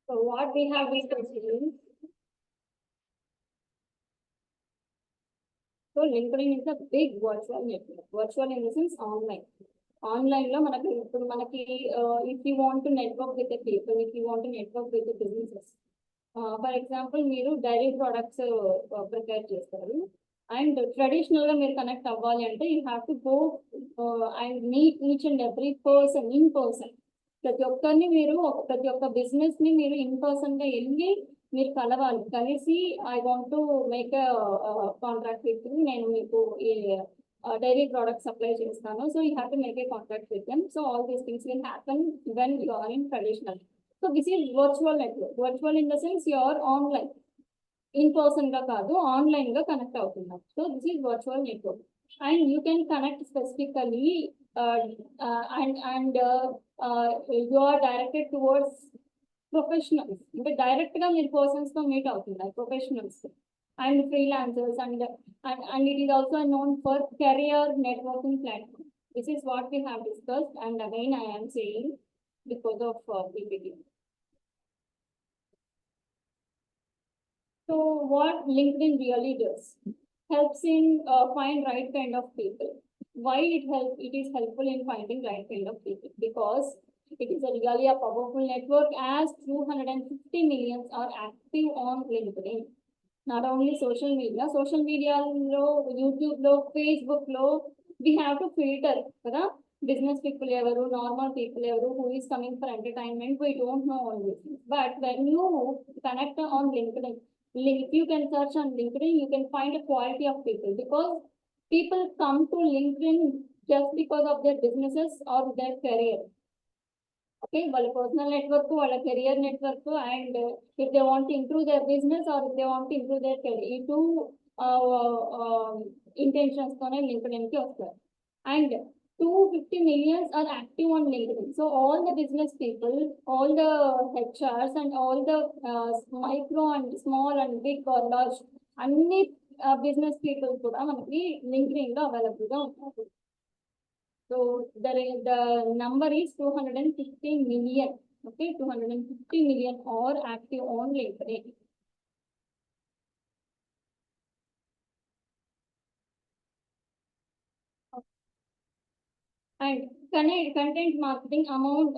So what we have discussed is, so LinkedIn is a big virtual network. Virtual in the sense online. Online lo manaki if you want to network with the people, if you want to network with the businesses. For example, మీరు dairy products prepare చేస్తారు and traditional గా మీరు connect అవ్వాలి అంటే you have to go and meet each and every person in person. ప్రతి ఒక్కరిని మీరు ప్రతి ఒక్క బిజినెస్ ని మీరు ఇన్ పర్సన్ గా వెళ్ళి మీరు కలవాలి. కలిసి I want to make contract with నేను మీకు ఈ డైరీ ప్రోడక్ట్ సప్లై చేస్తాను. So you have to make a contract with them. So all these things will happen when you are in traditional. So this is virtual network. Virtual in the sense you are online. In person ga kaadu, online ga connect avutunnam. So this is virtual network. And you can connect specifically and you are directed towards professionals. But direct ga meer persons to meet avutunnaru, professionals and freelancers and it is also known for career networking platform. This is what we have discussed, and again I am saying because of PPT. So what LinkedIn really does, helps in find right kind of people. Why it is helpful in finding right kind of people? Because it is really a powerful network, as 250 millions are active on LinkedIn. Not only social media lo, YouTube lo, Facebook lo, we have to filter kada business people evaru, normal people evaru, who is coming for entertainment, we don't know all this. But when you connect on LinkedIn, if you can search on LinkedIn, you can find a quality of people, because people come to LinkedIn just because of their businesses or their career. Okay, వాళ్ళ personal network, వాళ్ళ career network, and if they want to improve their business or if they want to improve their career, ఈ two intentions తోనే LinkedIn కి వస్తారు. And 250 millions are active on LinkedIn. So all the business people, all the HRs and all the micro and small and big or large, అన్ని business people కూడా మనకి LinkedIn లో available గా ఉంటారు. So the number is 250 million. Okay, 250 million are active on LinkedIn. And content marketing amount,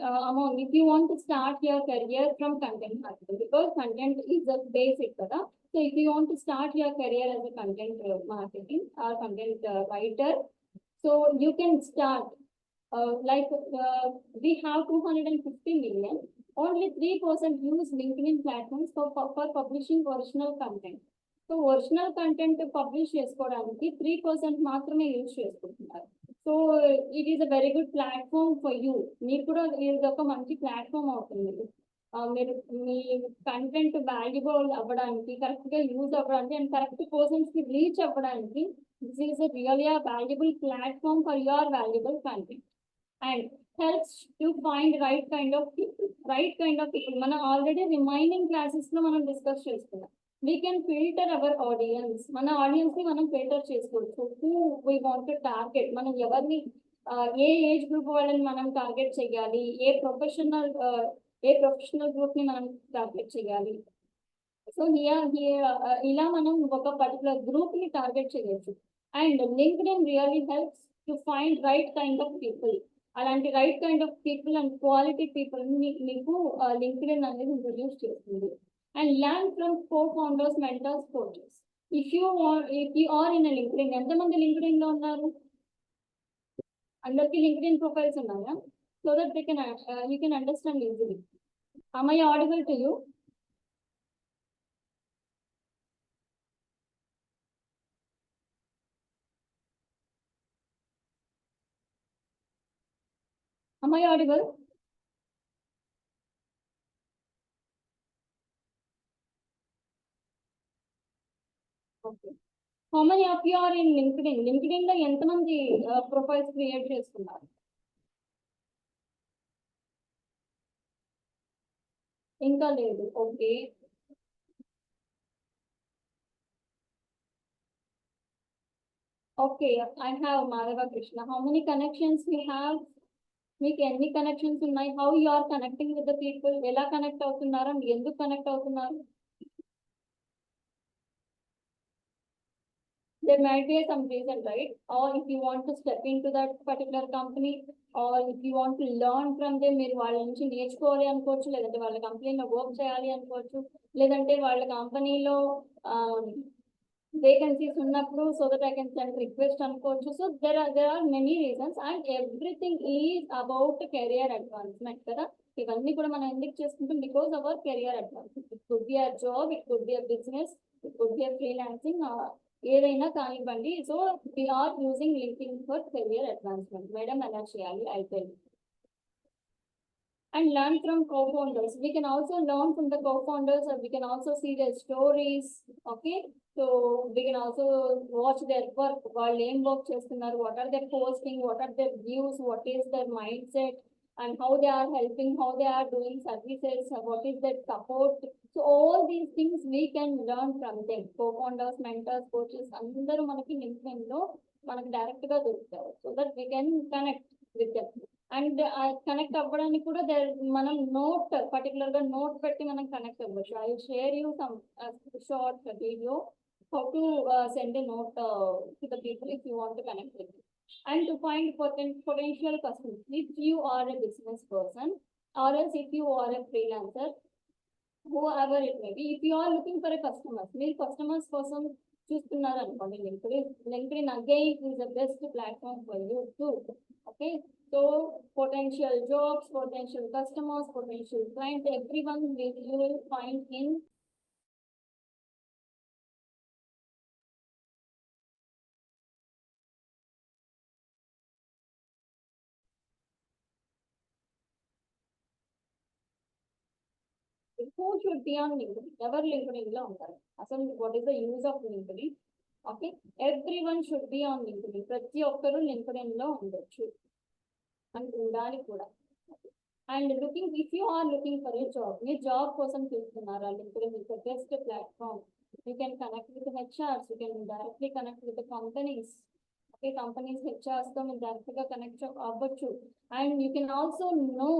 if you want to start your career from content marketing, because content is the basic, so if you want to start your career as a content marketing or content writer, so you can start we have 250 million, only 3% use LinkedIn platforms for publishing original content. So original content publish చేసుకోవడానికి 3% మాత్రమే use చేసుకుంటున్నారు. So it is a very good platform for you. మీకు కూడా ఇది ఒక మంచి platform అవుతుంది. మీరు మీ కంటెంట్ వాల్యుబుల్ అవ్వడానికి, కరెక్ట్ గా యూజ్ అవ్వడానికి అండ్ కరెక్ట్ పర్సన్స్ కి రీచ్ అవ్వడానికి this is really a valuable platform for your valuable content and helps to find right kind of people. మనం ఆల్రెడీ రిమైనింగ్ క్లాసెస్ లో మనం డిస్కస్ చేసుకున్నాం. We can filter our audience. మన audience ని మనం filter చేసుకోవచ్చు. Who we want to target, మనం ఎవరిని ఏ ఏజ్ గ్రూప్ వాళ్ళని మనం టార్గెట్ చేయాలి, ఏ ప్రొఫెషనల్ గ్రూప్ ని మనం టార్గెట్ చేయాలి. సో ఇలా మనం ఒక పర్టికులర్ గ్రూప్ ని టార్గెట్ చేయొచ్చు. And LinkedIn really helps to find right kind of people. అలాంటి right kind of people and quality people మీకు LinkedIn అనేది ఇంట్రొడ్యూస్ చేస్తుంది. And learn from co-founders, mentors, coaches. If you are in a LinkedIn, ఎంతమంది LinkedIn లో ఉన్నారు? అందరికి LinkedIn profiles ఉన్నాయా? So that you can understand easily. Am I audible to you? Am I audible? Okay. How many of you are in LinkedIn? LinkedIn లో ఎంతమంది profiles create చేసుకున్నారు? ఇంకా లేదు. Okay. Okay, I have Madhava Krishna. How many connections you have? మీకు ఎన్ని connections ఉన్నాయి, how you are connecting with the people, ఎలా connect అవుతున్నారు అండ్ ఎందుకు కనెక్ట్ అవుతున్నారు. There might be some reason, right? Or if you want to step into that particular company, or if you want to learn from them, మీరు వాళ్ళ నుంచి నేర్చుకోవాలి అనుకోవచ్చు, లేదంటే వాళ్ళ కంపెనీలో వర్క్ చేయాలి అనుకోవచ్చు, లేదంటే వాళ్ళ కంపెనీలో వేకెన్సీస్ ఉన్నప్పుడు so that I can send request అనుకోవచ్చు. సో there are many reasons and everything is about career advancement కదా. ఇవన్నీ కూడా మనం ఎందుకు చేసుకుంటాం, because our career advancement. It could be a job, it could be a business, it could be a freelancing, ఏదైనా కానివ్వండి. So we are using LinkedIn for career advancement. Madam ఎలా చేయాలి అయితే. And learn from co-founders. We can also learn from the co-founders, or we can also see their stories. Okay, so we can also watch their work. While aim work chestunaru, what are their posting, what are their views, what is their mindset, and how they are helping, how they are doing services, what is their support. So all these things we can learn from them. Co-founders, mentors, coaches, andaru manaki LinkedIn lo manaki direct ga doruktaru, so that we can connect with them. And connect అవ్వడానికి కూడా మనం note particular గా note పెట్టి మనం connect అవ్వచ్చు. I share you some short video how to send a note to the people if you want to connect with. And to find potential customers if you are a business person, or else if you are a freelancer, whoever it may be, if you are looking for a customers, మీరు customers కోసం చూస్తున్నారు అనుకోండి, LinkedIn again is the best platform for you too. Okay, so potential jobs, potential customers, potential clients, everyone you will find in who should be on LinkedIn. ఎవరు LinkedIn లో ఉంటారు అసలు, what is the use of LinkedIn? Okay, everyone should be on LinkedIn. ప్రతి ఒక్కరు LinkedIn లో ఉండొచ్చు and ఉండాలి కూడా. And looking, if you are looking for a job, me job కోసం చూస్తున్నారా, LinkedIn is the best platform. You can connect with the HRs, you can directly connect with the companies. Okay, companies HRs తో మీరు direct గా connect అవ్వచ్చు. And you can also know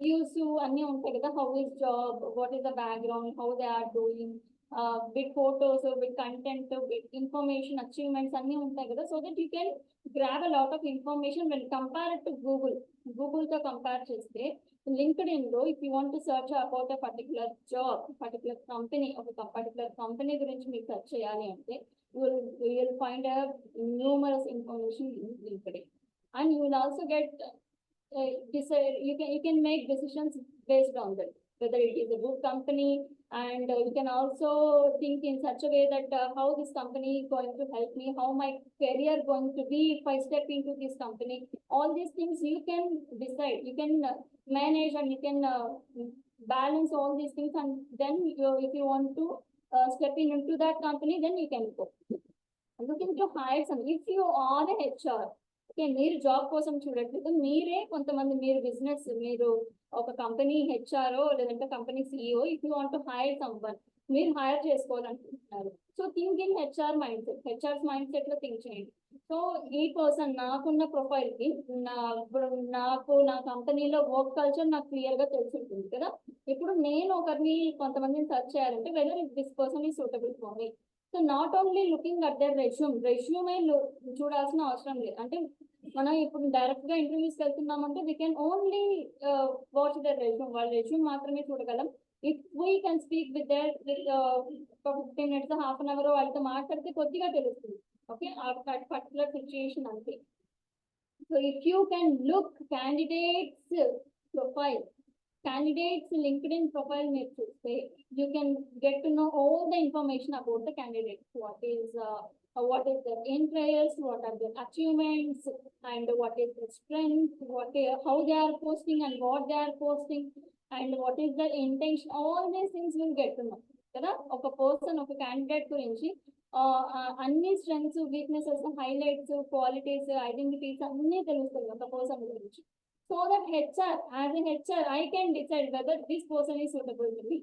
views అన్ని ఉంటాయి కదా, how is job, what is the background, how they are doing, with photos, with content, with information, achievements అన్ని ఉంటాయి కదా. So that you can grab a lot of information when compared to Google తో compare చేస్తే LinkedIn లో if you want to search about a particular job, particular company, ఒక particular company గురించి మీకు search చేయాలి అంటే you will find a numerous information in LinkedIn. And you will also get you can make decisions based on that, whether it is a good company, and you can also think in such a way that how this company is going to help me, how my career going to be if I step into this company. All these things you can decide, you can manage, and you can balance all these things, and then if you want to step into that company, then you can go. Looking to hire some, if you are a HR, okay, మీరు job కోసం చూడట్లేదు, మీరే కొంతమంది, మీరు business, మీరు ఒక company HR లేదంటే company CEO, if you want to hire someone, మీరు హైర్ చేసుకోవాలనుకుంటున్నారు. So think in HR mindset, HR mindset లో థింక్ చేయండి. సో ఈ పర్సన్ నాకున్న ప్రొఫైల్ కి నాకు నా కంపెనీలో వర్క్ కల్చర్ నాకు క్లియర్ గా తెలిసి ఉంటుంది కదా. ఇప్పుడు నేను ఒకరిని కొంతమందిని సర్చ్ చేయాలంటే whether is this person is suitable for me. So not only looking at their resume చూడాల్సిన అవసరం లేదు. అంటే మనం ఇప్పుడు డైరెక్ట్ గా ఇంటర్వ్యూస్కి వెళ్తున్నామంటే we can only watch their resume, వాళ్ళ రెజ్యూమ్ మాత్రమే చూడగలం. If we can speak with their 15 minutes, half an hour వాళ్ళతో మాట్లాడితే కొద్దిగా తెలుస్తుంది. ఓకే, ఆ పర్టికులర్ సిచ్యుయేషన్ అంతే. So if you can look candidates profile, candidates LinkedIn profile మీరు చూస్తే you can get to know all the information about the candidates. What is their interests, what are their achievements, and what is their strength, how they are posting and what they are posting, and what is their intention. All these things will get to know కదా. ఒక person, ఒక candidate గురించి అన్ని strengths, weaknesses, highlights, qualities, identities అన్నీ తెలుస్తాయి ఒక person గురించి. So that HR, as an HR, I can decide whether this person is suitable to me.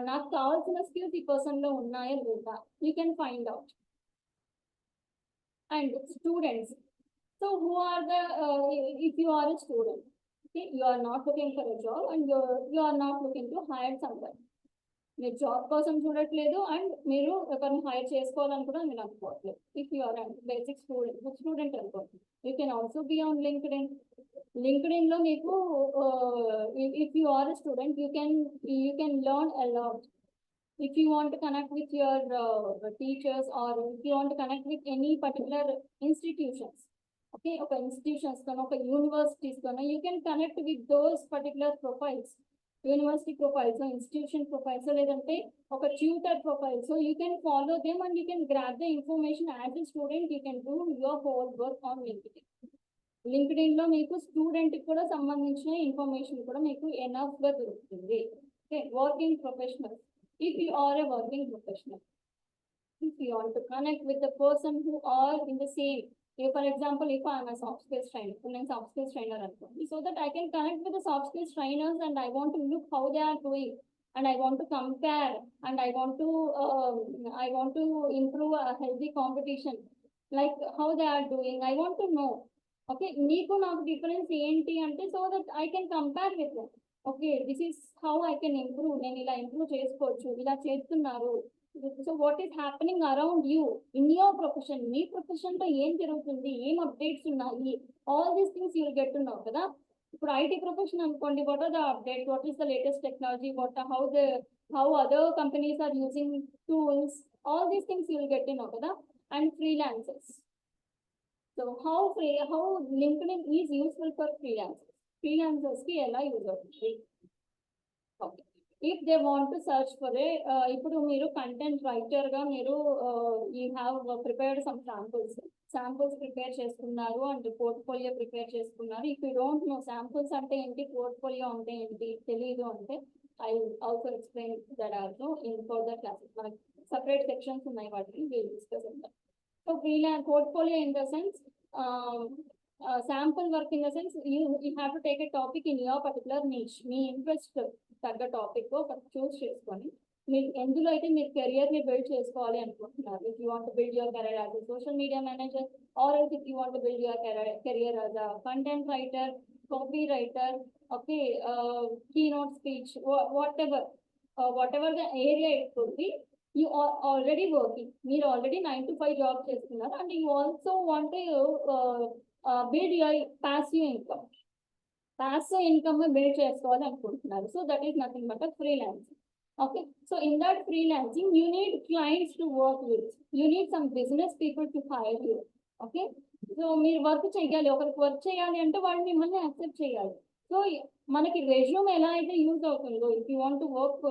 నాకు కావాల్సిన స్కిల్స్ ఈ పర్సన్ లో ఉన్నాయా లేదా, you can find out. And students, So who are the, if you are a student, okay, you are not looking for a job and you are not looking to hire someone. మీరు job కోసం చూడట్లేదు and మీరు ఒకరిని hire చేసుకోవాలని కూడా మీరు అనుకోవట్లేదు. If you are basic student అనుకోండి, you can also be on LinkedIn. LinkedIn లో మీకు if you are student you can learn a lot. If you want to connect with your teachers, or if you want to connect with any particular institutions, okay, okay, institutions okay, universities you can connect with those particular profiles, university profiles, so institution profiles, so ledante oka tutor profile, so you can follow them and you can grab the information. As a student you can do your whole work on LinkedIn. LinkedIn లో మీకు student కూడా సంబంధించిన information కూడా మీకు enough గా దొరుకుతుంది. Okay, working professional. If you are a working professional, if you want to connect with the person who are in the same, if for example, if I am a soft skills trainer, soft skills trainer, so that I can connect with the soft skills trainers and I want to look how they are doing and I want to compare and I want to improve a healthy competition, like how they are doing. I want to know. Okay, neeku naaku difference enti ante, so that I can compare with them. Okay, this is how I can improve. నేను ఇలా improve చేసుకోవచ్చు, ఇలా చేస్తున్నారు. So what is happening around you in your profession, మీ profession లో ఏం జరుగుతుంది, ఏం అప్డేట్స్ ఉన్నాయి, all these things you get to know కదా. ఇప్పుడు ఐటీ ప్రొఫెషన్ అనుకోండి, what are the update, what is the latest technology, how other companies are using tools, all these things you get to know కదా. And freelancers, so how LinkedIn is useful for freelancers ki ela use avutundi. Okay, if they want to search for a ఇప్పుడు మీరు content writer గా మీరు you have prepared some samples prepare చేసుకున్నారు and portfolio prepare చేసుకున్నారు. If you don't know samples అంటే ఏంటి, portfolio అంటే ఏంటి తెలియదు అంటే, I also explain that also in further classes. మనకి సపరేట్ సెక్షన్స్ ఉన్నాయి, వాటిని వీల్ డిస్కస్ అవుతాం. So portfolio in the sense, sample work in the sense you have to take a topic in your particular niche, me interest తగ్గ topic ఒకటి చూస్ చేసుకొని మీరు ఎందులో అయితే మీరు కెరియర్ ని బిల్డ్ చేసుకోవాలి అనుకుంటున్నారు. If you want to build your career as a social media manager, are else if you want to build your career as a content writer, copy writer, okay, keynote speech, whatever the area it could be, you are already working, మీరు already 9 to 5 job చేస్తున్నారు and you also want to build your passive income build చేసుకోవాలి అనుకుంటున్నారు. So that is nothing but freelancing. Okay, so in that freelancing you need clients to work with, you need some business people to hire you. Okay, so మీరు work చేయాలి, ఒకరికి work చేయాలి అంటే వాళ్ళు మిమ్మల్ని accept చేయాలి. సో మనకి resume ఎలా అయితే యూజ్ అవుతుందో, if you want to work,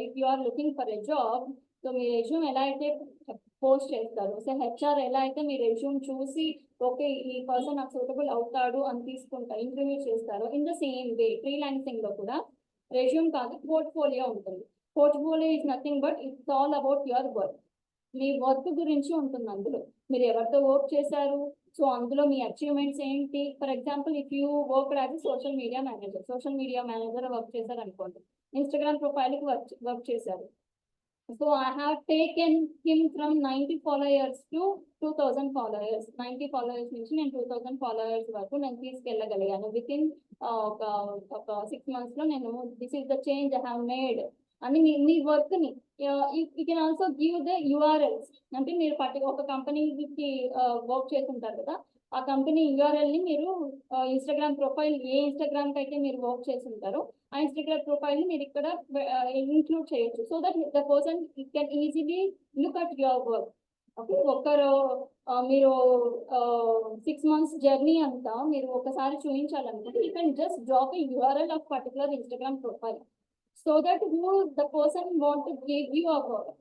if you are looking for a job, so మీ రెజ్యూమ్ ఎలా అయితే పోస్ట్ చేస్తారు, సో హెచ్ఆర్ ఎలా అయితే మీ రెజ్యూమ్ చూసి ఓకే ఈ పర్సన్ నాకు సూటబుల్ అవుతాడు అని తీసుకుంటారు, ఇంటర్వ్యూ చేస్తారు. In the same way freelancing లో కూడా రెజ్యూమ్ కాదు, పోర్ట్ఫోలియో ఉంటుంది. Portfolio is nothing but it's all about your work. మీ వర్క్ గురించి ఉంటుంది అందులో, మీరు ఎవరితో వర్క్ చేశారు, సో అందులో మీ అచీవ్మెంట్స్ ఏంటి. For example if you work as social media manager work చేశారు అనుకోండి, ఇన్స్టాగ్రామ్ ప్రొఫైల్కి వర్క్ చేశారు. So I have taken him from 90 followers to 2000 followers. 90 followers నుంచి నేను 2000 followers వరకు నేను తీసుకెళ్ళగలిగాను విత్ ఇన్ ఒక 6 months లో. నేను this is the change I have made అని మీ వర్క్ ని you can also give the URLs. అంటే మీరు ఒక కంపెనీకి వర్క్ చేస్తుంటారు కదా, ఆ కంపెనీ URL ని మీరు ఇన్స్టాగ్రామ్ ప్రొఫైల్, ఏ ఇన్స్టాగ్రామ్ కి అయితే మీరు వర్క్ చేస్తుంటారో ఆ ఇన్స్టాగ్రామ్ ప్రొఫైల్ ని మీరు ఇక్కడ ఇంక్లూడ్ చేయొచ్చు. So that the person can easily look at your work. Okay, ఒకరు మీరు 6 months జర్నీ అంతా మీరు ఒకసారి చూపించాలనుకుంటే you can just drop a URL of particular Instagram profile, so that who the person want to give you a work.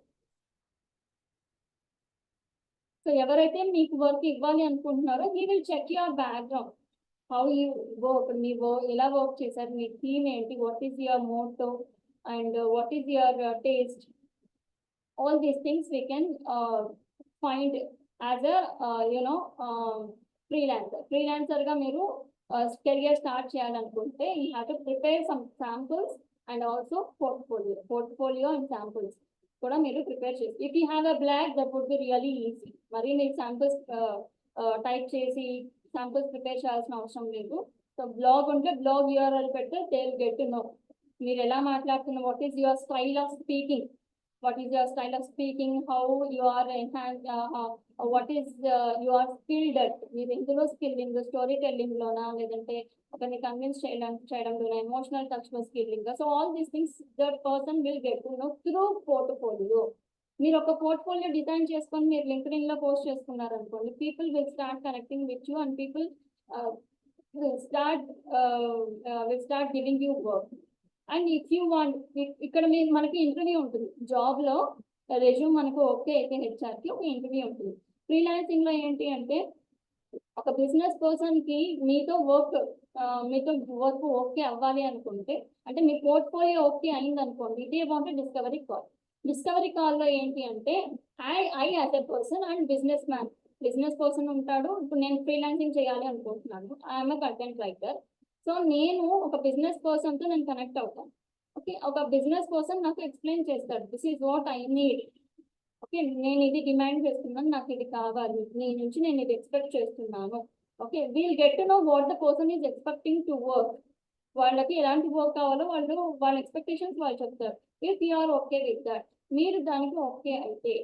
So ఎవరైతే మీకు work ఇవ్వాలి అనుకుంటున్నారో he will check your background, how you work, మీ ఎలా work చేశారు, మీ theme ఏంటి, what is your Moto and what is your taste. All these things we can find as a freelancer గా మీరు కెరియర్ స్టార్ట్ చేయాలనుకుంటే you have to prepare some samples and also portfolio and samples కూడా మీరు prepare చేసి, if you have a blog that would be really easy. మరి మీరు samples type చేసి samples prepare చేయాల్సిన అవసరం లేదు. సో బ్లాగ్ ఉంటే బ్లాగ్ URL పెడితే they will get to know మీరు ఎలా మాట్లాడుతున్న, what is your style of speaking, what is your style of speaking, how you are enhanced, what is you are skilled at, మీరు ఎందులో skilling, story telling లోనా, లేదంటే ఒకరిని convince చేయడంలోనా, emotional touch లో skilling. So all these things that person will get to no through portfolio. మీరు ఒక portfolio design చేసుకొని మీరు లింక్డ్ఇన్ లో పోస్ట్ చేసుకున్నారు అనుకోండి, people will start connecting with you and people will start giving you work. And if you want, ఇక్కడ మనకి interview ఉంటుంది జాబ్ లో, రెజ్యూమ్ మనకు ఓకే అయితే హెచ్ఆర్ కి ఒక ఇంటర్వ్యూ ఉంటుంది. ఫ్రీలాన్సింగ్ లో ఏంటి అంటే ఒక బిజినెస్ పర్సన్ కి మీతో వర్క్ ఓకే అవ్వాలి అనుకుంటే, అంటే మీ పోర్ట్ఫోలియో ఓకే అయింది అనుకోండి, they want discovery call. Discovery call లో ఏంటి అంటే I as a person and business person ఉంటాడు. ఇప్పుడు నేను ఫ్రీలాన్సింగ్ చేయాలి అనుకుంటున్నాను, I'm a content writer. So నేను ఒక బిజినెస్ పర్సన్ తో నేను కనెక్ట్ అవుతాను. ఓకే, ఒక బిజినెస్ పర్సన్ నాకు ఎక్స్ప్లెయిన్ చేస్తాడు, this is what I need. Okay, నేను ఇది డిమాండ్ చేస్తున్నాను, నాకు ఇది కావాలి, నీ నుంచి నేను ఇది ఎక్స్పెక్ట్ చేస్తున్నాను. Okay, we'll get to know what the person is expecting to work. వాళ్ళకి ఎలాంటి వర్క్ కావాలో వాళ్ళ ఎక్స్పెక్టేషన్స్ వాళ్ళు చెప్తారు. If you are okay with that, మీరు దానికి ఓకే అయితే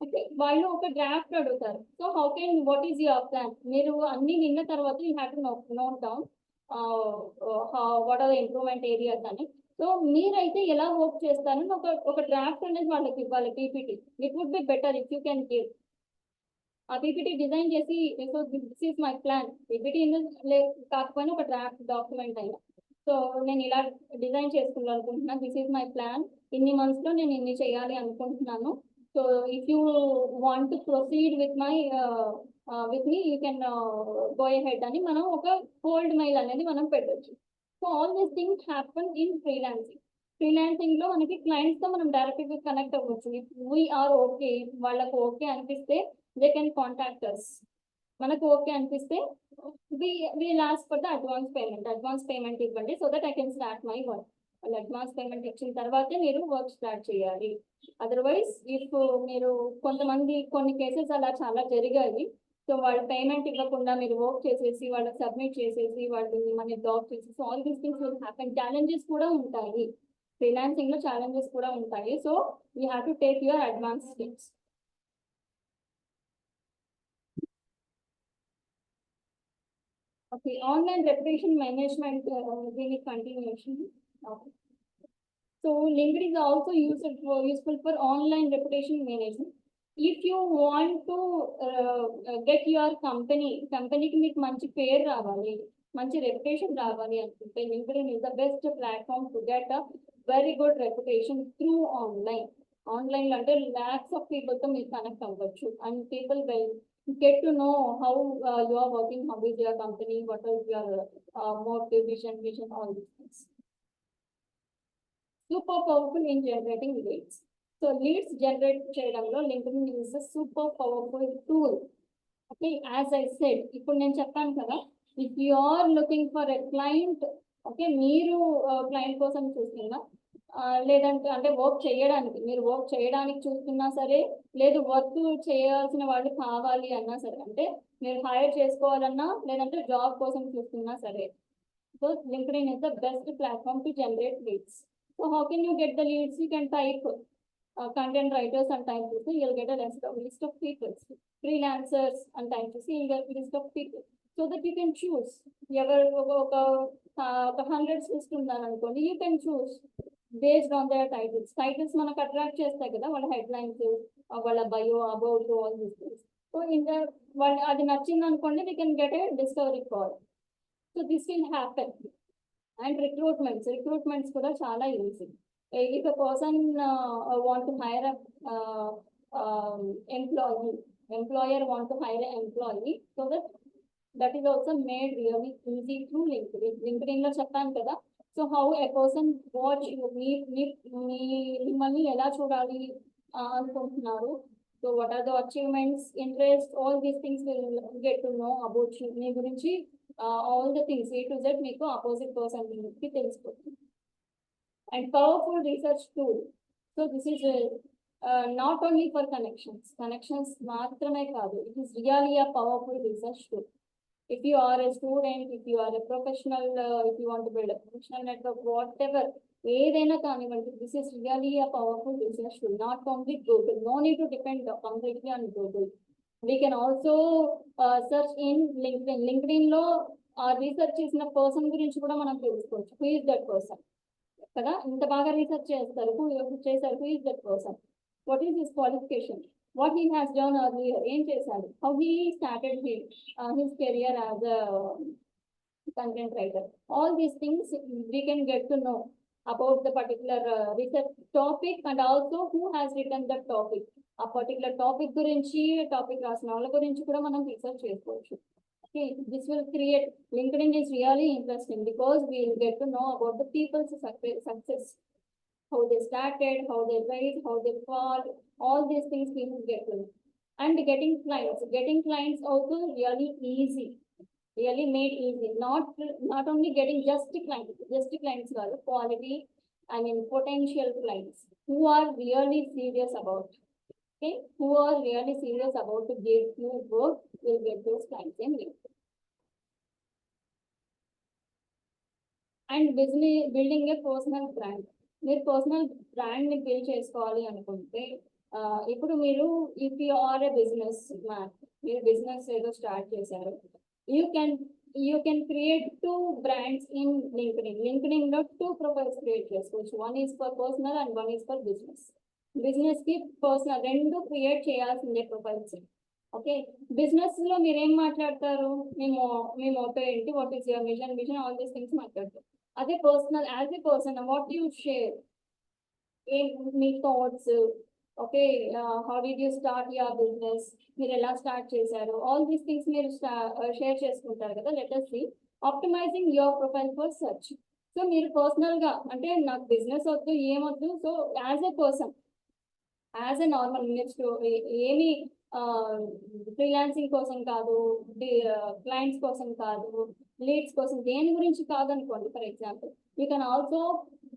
ఓకే, వాళ్ళు ఒక డ్రాఫ్ట్ అడుగుతారు. So how can, what is your plan, మీరు అన్ని విన్న తర్వాత you have to note down what are the improvement areas అని. సో మీరైతే ఎలా వర్క్ చేస్తారని ఒక డ్రాఫ్ట్ అనేది వాళ్ళకి ఇవ్వాలి. PPT it would be better if you can give. ఆ పీపీటీ డిజైన్ చేసి, so this is my plan, PPT కాకపోయినా ఒక డ్రాఫ్ట్ డాక్యుమెంట్ అయినా, సో నేను ఇలా డిజైన్ చేసుకోవాలనుకుంటున్నాను, దిస్ ఈస్ మై ప్లాన్, ఇన్ని మంత్స్ లో నేను ఇన్ని చేయాలి అనుకుంటున్నాను. So if you want to proceed with me you can go ahead అని మనం ఒక కోల్డ్ మెయిల్ అనేది మనం పెట్టచ్చు. So all these things happen in freelancing లో మనకి క్లయింట్స్ తో మనం డైరెక్ట్ గా కనెక్ట్ అవ్వచ్చు. ఇఫ్ వీఆర్ ఓకే, వాళ్ళకు ఓకే అనిపిస్తే దే కెన్ కాంటాక్ట్ అస్. మనకు ఓకే అనిపిస్తే wheel ask for the advance payment ఇవ్వండి, so that I can start my work. వాళ్ళు అడ్వాన్స్ పేమెంట్ ఇచ్చిన తర్వాతే మీరు వర్క్ స్టార్ట్ చేయాలి. అదర్వైజ్ ఇఫ్ మీరు కొన్ని కేసెస్ అలా చాలా జరిగాయి. సో వాళ్ళు పేమెంట్ ఇవ్వకుండా మీరు వర్క్ చేసేసి వాళ్ళకి సబ్మిట్ చేసేసి వాళ్ళు మిమ్మల్ని బ్లాక్ చేసేసి, all these things will happen. Challenges కూడా ఉంటాయి, ఫ్రీలాన్సింగ్ లో ఛాలెంజెస్ కూడా ఉంటాయి. So you have to take your advance steps. Okay, online reputation management, దీని continuation. Okay. So LinkedIn is also useful for online reputation management. If you want to get your company కి మీకు మంచి పేరు రావాలి, మంచి reputation రావాలి అనుకుంటే, LinkedIn is the best platform to get a very good reputation through online. Online అంటే lakhs of people తో మీరు కనెక్ట్ అవ్వచ్చు, and people will get to know how you are working, how is your company, what is your motive, vision, all these things. Super powerful in generating leads. So leads generate చేయడంలో LinkedIn is a super powerful tool. Okay, as I said, ఇప్పుడు నేను చెప్పాను కదా, if you are looking for a client, okay, మీరు client కోసం చూస్తున్నా, లేదంటే అంటే మీరు వర్క్ చేయడానికి చూస్తున్నా సరే, లేదు వర్క్ చేయాల్సిన వాళ్ళు కావాలి అన్నా సరే, అంటే మీరు హైర్ చేసుకోవాలన్నా లేదంటే జాబ్ కోసం చూస్తున్నా సరే, so LinkedIn is the best platform to generate leads. So how can you get the leads? You can type content writers and type to see, you'll get a list of people, freelancers and type to see, you'll get a list of people, so that you can choose. Hundreds list undanukondi, you can choose based on their titles manaku attract chestayi kada, వాళ్ళ headlines, వాళ్ళ bio, about, all these things. So in the వాళ్ళు అది నచ్చింది అనుకోండి, we can get a discovery call. So this will happen. And recruitments కూడా చాలా easy. If a person want to hire a employer want to hire an employee, so that is also made really easy through LinkedIn లో చెప్పాను కదా. So how a person watch మిమ్మల్ని ఎలా చూడాలి అనుకుంటున్నారు, so what are the achievements, interests, all these things will get to know about you. మీ గురించి all the things A to Z మీకు opposite person కి తెలిసిపోతుంది. And powerful research tool. So this is not only for connections మాత్రమే కాదు, it is really a powerful research tool. If you are a student, if you are a professional, if you want to build a professional network, whatever, ఏదైనా కానివ్వండి, this is really a powerful business tool, not only Google. No need to depend completely on Google. We can also search in LinkedIn. LinkedIn లో research చేసిన person గురించి కూడా మనం తెలుసుకోవచ్చు. Who is that person కదా, ఇంత బాగా రీసెర్చ్ చేస్తారు, who is that person, what is his qualification, what he has done earlier, ఏం చేశాడు, how he started his career as a content writer. All these things we can get to know about the particular research topic, and also who has written the topic. ఆ particular topic గురించి, topic రాసిన వాళ్ళ గురించి కూడా మనం research చేసుకోవచ్చు. Okay, this will create, LinkedIn is really interesting because we will get to know about the people's success, how they started, how they rise, how they fall, all these things we will get to know. And getting clients also really easy, really made easy. Not only getting just clients, quality, I mean potential clients who are really serious about, okay, who are really serious about to give you work, will get those clients in LinkedIn. And building a personal brand. మీరు personal brand ని build చేసుకోవాలి అనుకుంటే, ఇప్పుడు మీరు, if you are a business man, మీరు business ఏదో start చేశారు, you can create 2 brands in LinkedIn లో 2 profiles క్రియేట్ చేసుకోవచ్చు. One is for personal and one is for business కి పర్సనల్ 2 క్రియేట్ చేయాల్సిందే ప్రొఫైల్స్. ఓకే, బిజినెస్ లో మీరు ఏం మాట్లాడతారు, మీ మోటో ఏంటి, what is your vision, all these things మాట్లాడతారు. అదే personal, as a person, what you share, మీ thoughts, okay, how did you start your business, మీరు ఎలా స్టార్ట్ చేశారు, ఆల్ దీస్ థింగ్స్ మీరు షేర్ చేసుకుంటారు కదా. Let us see optimising your profile for search. So మీరు పర్సనల్ గా, అంటే నాకు బిజినెస్ వద్దు, ఏమొద్దు, so as a person, as a normal, ఏమి ఫ్రీలాన్సింగ్ కోసం కాదు, క్లయింట్స్ కోసం కాదు, లీడ్స్ కోసం, దేని గురించి కాదనుకోండి. For example, you can also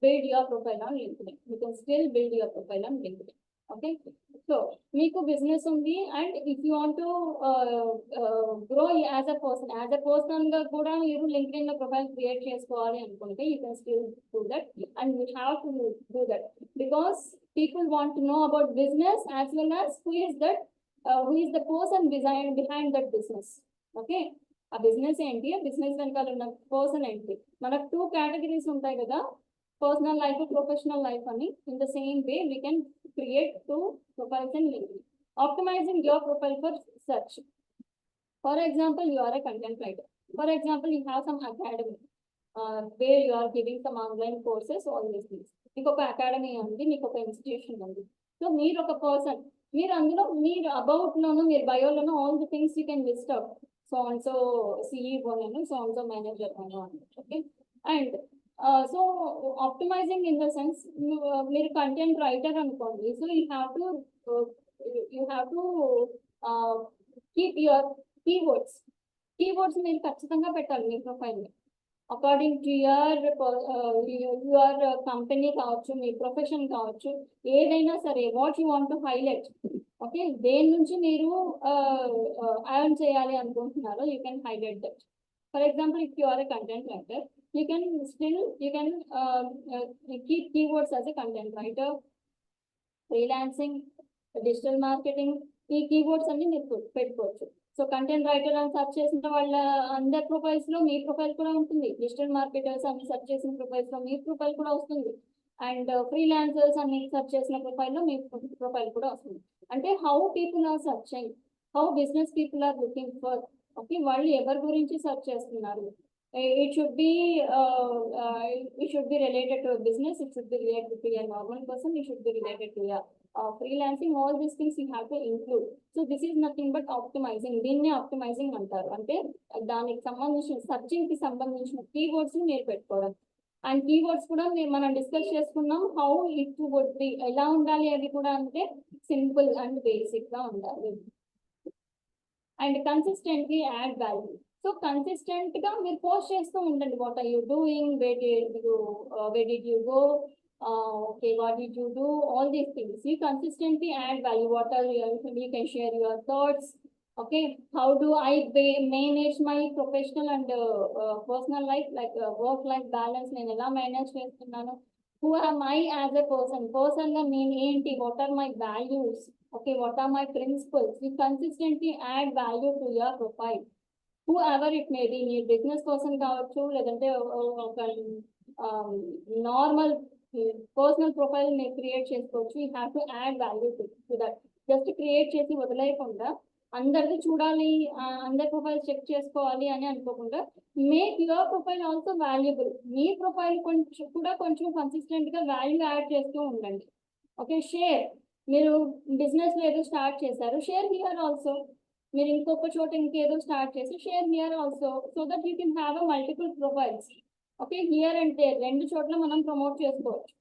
build your profile on LinkedIn. You can still build your profile on LinkedIn. Okay, so మీకు బిజినెస్ ఉంది, and if you want to grow as a person గా కూడా మీరు LinkedIn లో profile create చేసుకోవాలి అనుకుంటే, you can still do that, and you have to do that, because people want to know about business as well as who is the person behind that business. Okay, ఆ business ఏంటి, ఆ business వెనకాల ఉన్న person ఏంటి. మనకు 2 categories ఉంటాయి కదా, personal life, professional life అని. In the same way we can create 2 profiles in LinkedIn. Optimising your profile for search. For example, you are a content writer. For example, you have some academy where you are giving some online courses, all these things. మీకు ఒక academy ఉంది, మీకు ఒక institution ఉంది. So మీరు ఒక person, మీరు అందులో మీరు అబౌట్ లోను, మీరు బయోలోను, all the things you can list out. So and so CEO నేను, సో అండ్ సో మేనేజర్ నేను అని. Okay, and so optimising in the sense, మీరు కంటెంట్ రైటర్ అనుకోండి. So you have to keep your keywords మీరు ఖచ్చితంగా పెట్టాలి మీ profile. According to your company కావచ్చు, మీ ప్రొఫెషన్ కావచ్చు, ఏదైనా సరే, what you want to highlight. Okay, దేని నుంచి మీరు ఎర్న్ చేయాలి అనుకుంటున్నారో, you can highlight that. For example, if you are a content writer, you can keep keywords as a content writer, freelancing, digital marketing, ఈ keywords అన్ని మీరు పెట్టుకోవచ్చు. So content writer అని సెర్చ్ చేసిన వాళ్ళ అందరి ప్రొఫైల్స్ లో మీ ప్రొఫైల్ కూడా ఉంటుంది. డిజిటల్ మార్కెటర్స్ అని సెర్చ్ చేసిన ప్రొఫైల్స్ లో మీ ప్రొఫైల్ కూడా వస్తుంది. అండ్ ఫ్రీలాన్సర్స్ అని సెర్చ్ చేసిన ప్రొఫైల్ లో మీ ప్రొఫైల్ కూడా వస్తుంది. అంటే how people are searching, how business people are looking for. Okay, వాళ్ళు ఎవరి గురించి సెర్చ్ చేస్తున్నారు. It should be related to a business. It should be related to a normal person. It should be related to a freelancing. All these things you have to include. So this is nothing but optimizing. దీన్ని optimising అంటారు. అంటే దానికి సంబంధించిన searching కి సంబంధించిన keywords మీరు పెట్టుకోవడం. And keywords కూడా మనం డిస్కస్ చేసుకున్నాం. హౌ ఇట్ వుడ్ బి, ఎలా ఉండాలి అది కూడా, అంటే సింపుల్ అండ్ బేసిక్ గా ఉండాలి. And consistently add value. So consistent గా మీరు పోస్ట్ చేస్తూ ఉండండి. What are you doing, where did you go, okay, what did you do, all these things. You consistently add value. You can share your thoughts, Okay, how do I manage my professional and personal life, like work life balance నేను ఎలా manage చేస్తున్నాను? Who am I as a person? Person గా నేను ఏంటి? What are my values? Okay, what are my principles? You consistently add value to your profile. Whoever it may be, me business person కావచ్చు, లేదంటే ఒక normal personal profile మీరు create చేసుకోవచ్చు. You have to add value to that. Just create చేసి వదిలేయకుండా అందరిది చూడాలి, అందరి profile check చేసుకోవాలి అని అనుకోకుండా make your profile also valuable. మీ ప్రొఫైల్ కొంచెం కూడా కొంచెం కన్సిస్టెంట్ గా వాల్యూ యాడ్ చేస్తూ ఉండండి. Okay, share. మీరు బిజినెస్ ఏదో స్టార్ట్ చేశారు, షేర్ హియర్ ఆల్సో. మీరు ఇంకొక చోట ఇంకేదో స్టార్ట్ చేసి share here also, so that you can have a multiple profiles. Okay, here and there రెండు చోట్ల మనం ప్రమోట్ చేసుకోవచ్చు.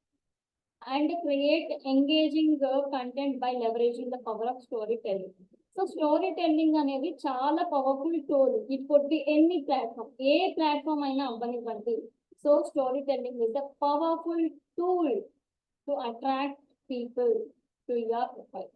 And create engaging content by leveraging the power of story telling. So story telling అనేది చాలా powerful tool. It could be any platform, A platform అయినా అవ్వనివ్వండి. So story telling is the powerful tool to attract people to your profile.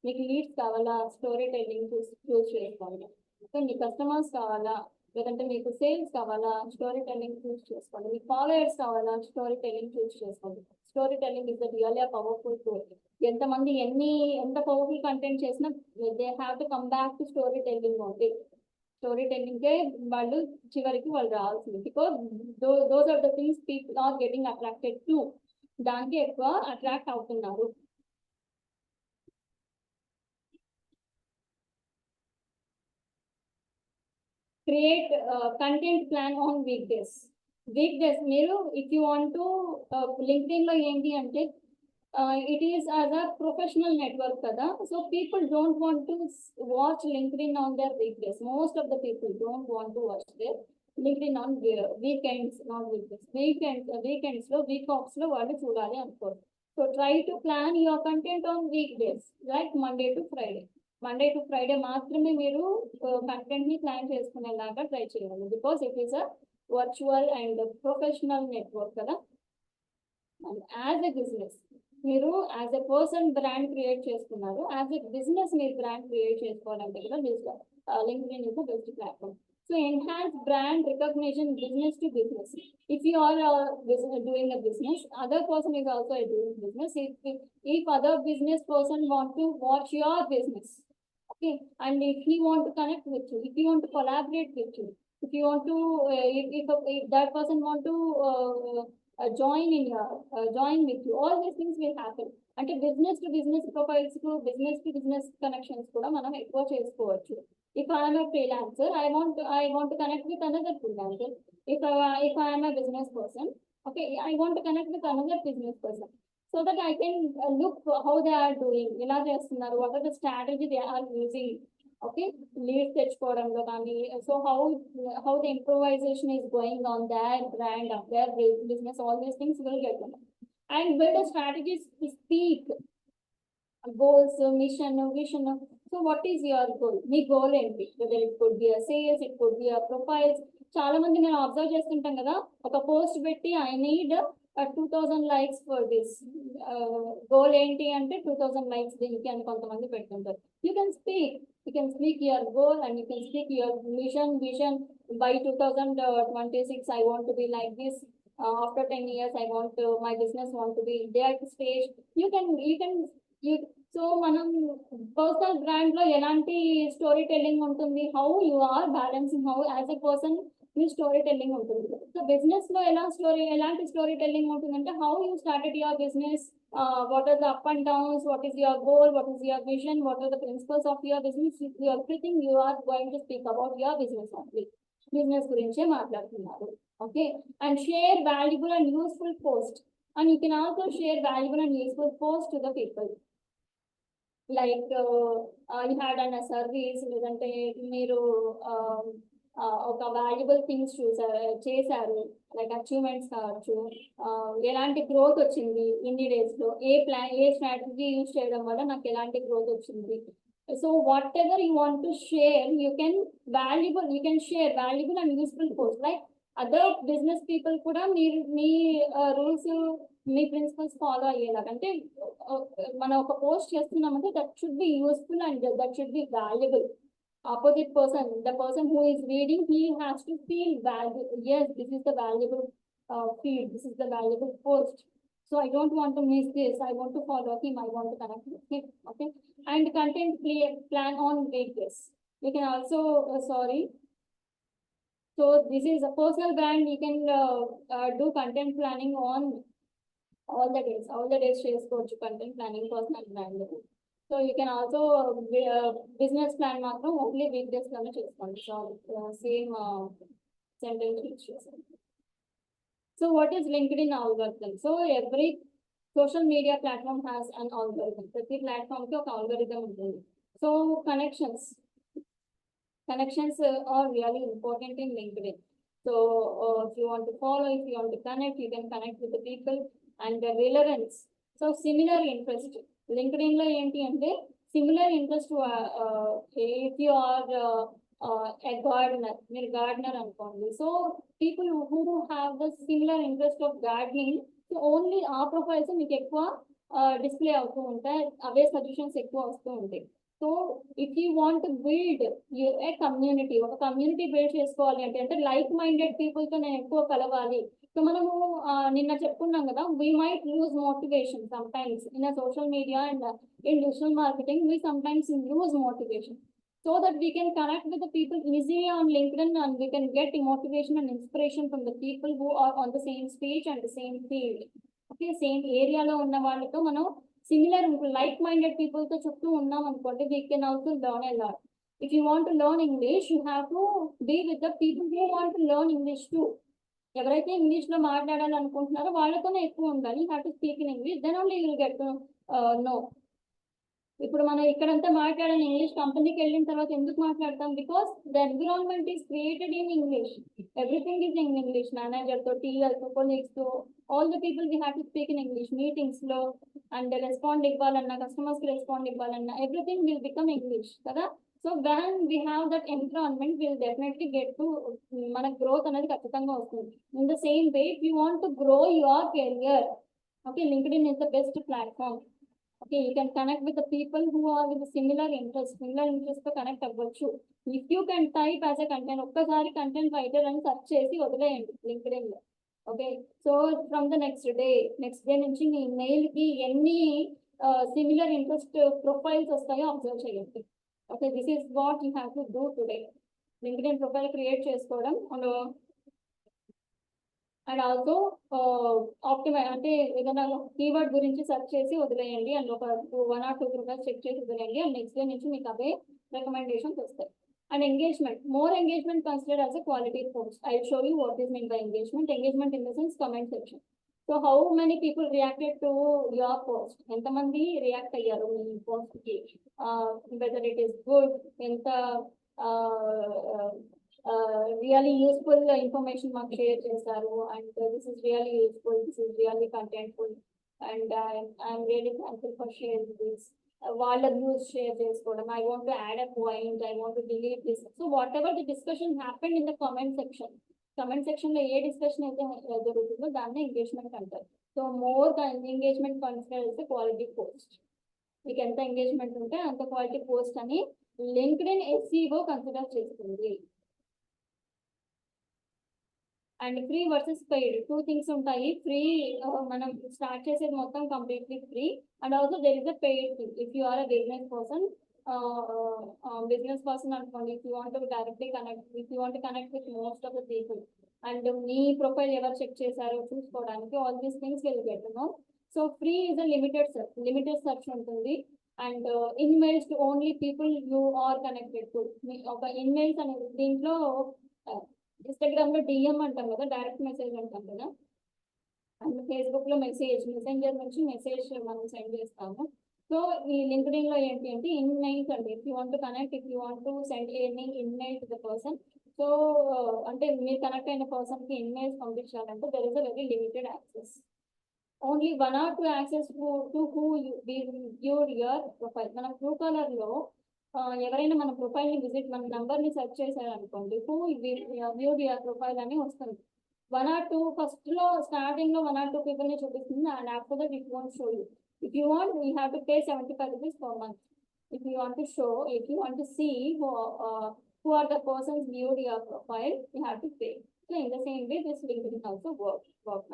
మీకు leads కావాలా, story telling choose చేసుకోండి. So మీ customers కావాలా, లేదంటే మీకు సేల్స్ కావాలా, స్టోరీ టెల్లింగ్ చూస్ చేసుకోండి. మీకు ఫాలోయర్స్ కావాలా, స్టోరీ టెల్లింగ్ చూస్ చేసుకోండి. Storytelling is the really powerful tool. ఎంతమంది ఎంత పవర్ఫుల్ కంటెంట్ చేసినా they have to come back to storytelling only. స్టోరీ టెల్లింగ్కే వాళ్ళు చివరికి వాళ్ళు రావాల్సింది. Because those are the things people are getting attracted to. దానికి ఎక్కువ అట్రాక్ట్ అవుతున్నారు. Create content plan on weekdays. మీరు if you want to LinkedIn లో ఏంటి అంటే it is as a professional network కదా. So people don't want to watch LinkedIn on their weekdays. Most of the people don't want to watch their LinkedIn on weekends, not weekdays. Weekends లో, week offs లో వాళ్ళు చూడాలి అనుకోరు. So try to plan your content on weekdays, like Monday to Friday మాత్రమే మీరు content ని plan చేసుకునేలాగా try చేయాలి. Because it is a virtual and professional network కదా. అండ్ యాజ్ ఎ బిజినెస్ మీరు as a person brand create చేసుకున్నారు, as a business మీరు brand create చేసుకోవాలంటే కూడా LinkedIn is the best platform. So enhance brand recognition business to business. If you are doing a business, other person is also doing business. If other business person want to watch your business, okay, and if he want to connect with you, if you want to collaborate with you, if you want to if that person want to join with you, all these things will happen. అంటే business to business profiles కు, business to business connections కూడా మనం ఎక్కువ చేసుకోవచ్చు. If I am a freelancer, I want to connect with another freelancer. If I am a business person, okay, I want to connect with another business person, so that I can look how they are doing, ఎలా చేస్తున్నారు, what are the strategy they are using. Okay, leads తెచ్చుకోవడంలో కానీ, so how the improvisation is going on their brand, of their business, all these things will get them. And build a strategy to speak goals, mission, vision. So what is your goal? Me goal ఏంటి? Whether it could be a sales, it could be a profiles. చాలా మంది నేను observe చేస్తుంటాం కదా, ఒక post పెట్టి I need 2000 likes for this. Goal ఏంటి అంటే 2000 likes దీనికి అని కొంతమంది పెడుతుంటారు. You can speak your goal and you can speak your vision. By 2026 I want to be like this. After 10 years I want to, my business want to be that stage. So మనం personal brand లో ఎలాంటి story telling ఉంటుంది, how you are balancing, how as a person మీ story telling ఉంటుంది. So business లో ఎలాంటి story telling ఉంటుందంటే, how you started your business, what are the up and downs, what is your goal, what is your vision, what are the principles of your business. Everything you are going to speak about your business only. Business గురించే మాట్లాడుతున్నారు. Okay, and share valuable and useful post. And you can also share valuable and useful post to the people. Like you had an service, లేదంటే మీరు ఒక valuable things చేశారు, like achievements కావచ్చు, ఎలాంటి growth వచ్చింది ఇన్ని డేస్ లో, ఏ స్ట్రాటజీ యూజ్ చేయడం వల్ల నాకు ఎలాంటి గ్రోత్ వచ్చింది. So what ever you want to share, you can share valuable and useful posts. Like other business people కూడా మీరు మీ రూల్స్ మీ ప్రిన్సిపల్స్ ఫాలో అయ్యేలాగా అంటే మనం ఒక పోస్ట్ చేస్తున్నామంటే that should be useful and that should be valuable. Opposite person, the person who is reading, he has to feel value. Yes, this is the valuable feed, this is the valuable post. So I don't want to miss this. I want to follow him. I want to connect with him. Okay. And content plan on weekdays. We can also, sorry. So this is a personal brand. We can do content planning on all the days. All the days shares coach content planning personal brand. So you can also business plan మాత్రం only week days లోనే చేసుకోండి. So same sentence use చేస్తాం. So what is LinkedIn algorithm? So every social media platform has an algorithm. ప్రతి platform కి ఒక algorithm ఉంటుంది. So connections are really important in LinkedIn. So if you want to follow, if you want to connect, you can connect with the people and the relevance. So similar interest. LinkedIn లో ఏంటి అంటే similar interest. If you are a gardener, మీరు gardener అనుకోండి. So people who have the similar interest of gardening, so only ఆ profiles మీకు ఎక్కువ display అవుతూ ఉంటాయి, అవే సజెషన్స్ ఎక్కువ వస్తూ ఉంటాయి. So if you want to build a community, ఒక కమ్యూనిటీ బిల్డ్ చేసుకోవాలి అంటే లైక్ మైండెడ్ పీపుల్తో నేను ఎక్కువ కలవాలి. సో మనము నిన్న చెప్పుకున్నాం కదా, we might lose motivation sometimes in social media and in digital marketing. We sometimes lose motivation. So that we can connect with the people easily on LinkedIn and we can get motivation and inspiration from the people who are on the same stage and the same field. Okay, same area లో ఉన్న వాళ్ళతో మనం similar like minded people తో చుట్టూ ఉన్నాం అనుకోండి, we can also learn a lot. If you want to learn English, you have to be with the people who want to learn English too. ఎవరైతే English లో మాట్లాడాలనుకుంటున్నారో వాళ్ళతోనే ఎక్కువ ఉండాలి. Have to speak in English, then only you will get to know. ఇప్పుడు మనం ఇక్కడంతా మాట్లాడాలి ఇంగ్లీష్, కంపెనీకి వెళ్ళిన తర్వాత ఎందుకు మాట్లాడతాం? Because the environment is created in English. Everything is in English. Manager తో, టీఎల్ తో, కొలీగ్స్ తో, all the people we have to speak in English. Meetings లో అండ్ రెస్పాండ్ ఇవ్వాలన్నా, కస్టమర్స్ కి రెస్పాండ్ ఇవ్వాలన్నా, ఎవ్రీథింగ్ విల్ బికమ్ ఇంగ్లీష్ కదా. So when we have that environment, we'll definitely get to మన growth అనేది ఖచ్చితంగా వస్తుంది. In the same way, if you want to grow your career, okay, LinkedIn is the best platform. Okay, you can connect with the people who are with similar interest తో connect అవ్వచ్చు. If you can type as a content, ఒక్కసారి content writer అని search చేసి వదిలేయండి LinkedIn లో. Okay, so from the next day నుంచి మీ mail కి ఎన్ని సిమిలర్ ఇంట్రెస్ట్ ప్రొఫైల్స్ వస్తాయో అబ్జర్వ్ చేయండి. Okay, this is what you have to do today. LinkedIn profile create చేసుకోవడం అండ్ ఆల్సో ఆప్టిమైజ్ అంటే ఏదైనా కీవర్డ్ గురించి సెర్చ్ చేసి వదిలేయండి అండ్ ఒక 1 or 2 ప్రొఫైల్స్ చెక్ చేసి వదిలేయండి అండ్ నెక్స్ట్ డే నుంచి మీకు అవే రికమెండేషన్స్ వస్తాయి. And engagement, more engagement considered as a quality post. I'll show you what is meant by engagement. Engagement in the sense comment section. So how many people reacted to your post? ఎంతమంది react అయ్యారు మీ post కి, whether it is good, ఎంత really useful information మాకు share చేశారు, and this is really useful, this is really contentful, and I'm really thankful for sharing this. వాళ్ళ views share చేసుకోవడం, I want to add a point, I want to delete this. So whatever the discussion happened in the comment section లో ఏ discussion అయితే జరుగుతుందో దాన్ని engagement అంటారు. So more engagement consider quality post. మీకు ఎంత engagement ఉంటే అంత క్వాలిటీ పోస్ట్ అని లింక్డ్ఇన్ SEO కన్సిడర్ చేస్తుంది. And free versus paid, 2 things ఉంటాయి. ఫ్రీ మనం స్టార్ట్ చేసేది మొత్తం completely free, and also there is a paid thing. If you are a business person అనుకోండి, if you want to directly connect with most of the people and మీ profile ఎవరు check చేశారో చూసుకోవడానికి, all these things will get to know. So free is a limited search ఉంటుంది. And inmails to only people you are connected to. ఒక inmails అనేది దీంట్లో Instagram లో DM అంటాం కదా, డైరెక్ట్ మెసేజ్ అంటాం కదా, అండ్ ఫేస్బుక్ లో మెసెంజర్ నుంచి మెసేజ్ మనం సెండ్ చేస్తాము. సో ఈ లింక్డ్ఇన్ లో ఏంటి అంటే ఇన్మెయిల్స్ అండి. If you want to connect, if you want to send any inmail to the person, so అంటే మీరు కనెక్ట్ అయిన పర్సన్ కి ఇన్మెయిల్స్ పంపించాలంటే there is a very limited access. Only 1 or 2 access to who you will view your profile. మన true colour లో ఎవరైనా మన profile ని విజిట్ మన నంబర్ ని సెర్చ్ చేశారనుకోండి, హూ వ్యూడ్ యువర్ ప్రొఫైల్ అని వస్తుంది. 1 or 2 ఫస్ట్ లో స్టార్టింగ్ లో 1 or 2 పీపుల్ ని చూపిస్తుంది, and after that it won't show you. If you want you have to pay 75 rupees per month. If you want to show, if you want to see who are the persons viewed your profile, you have to pay. So in the same way, this LinkedIn also work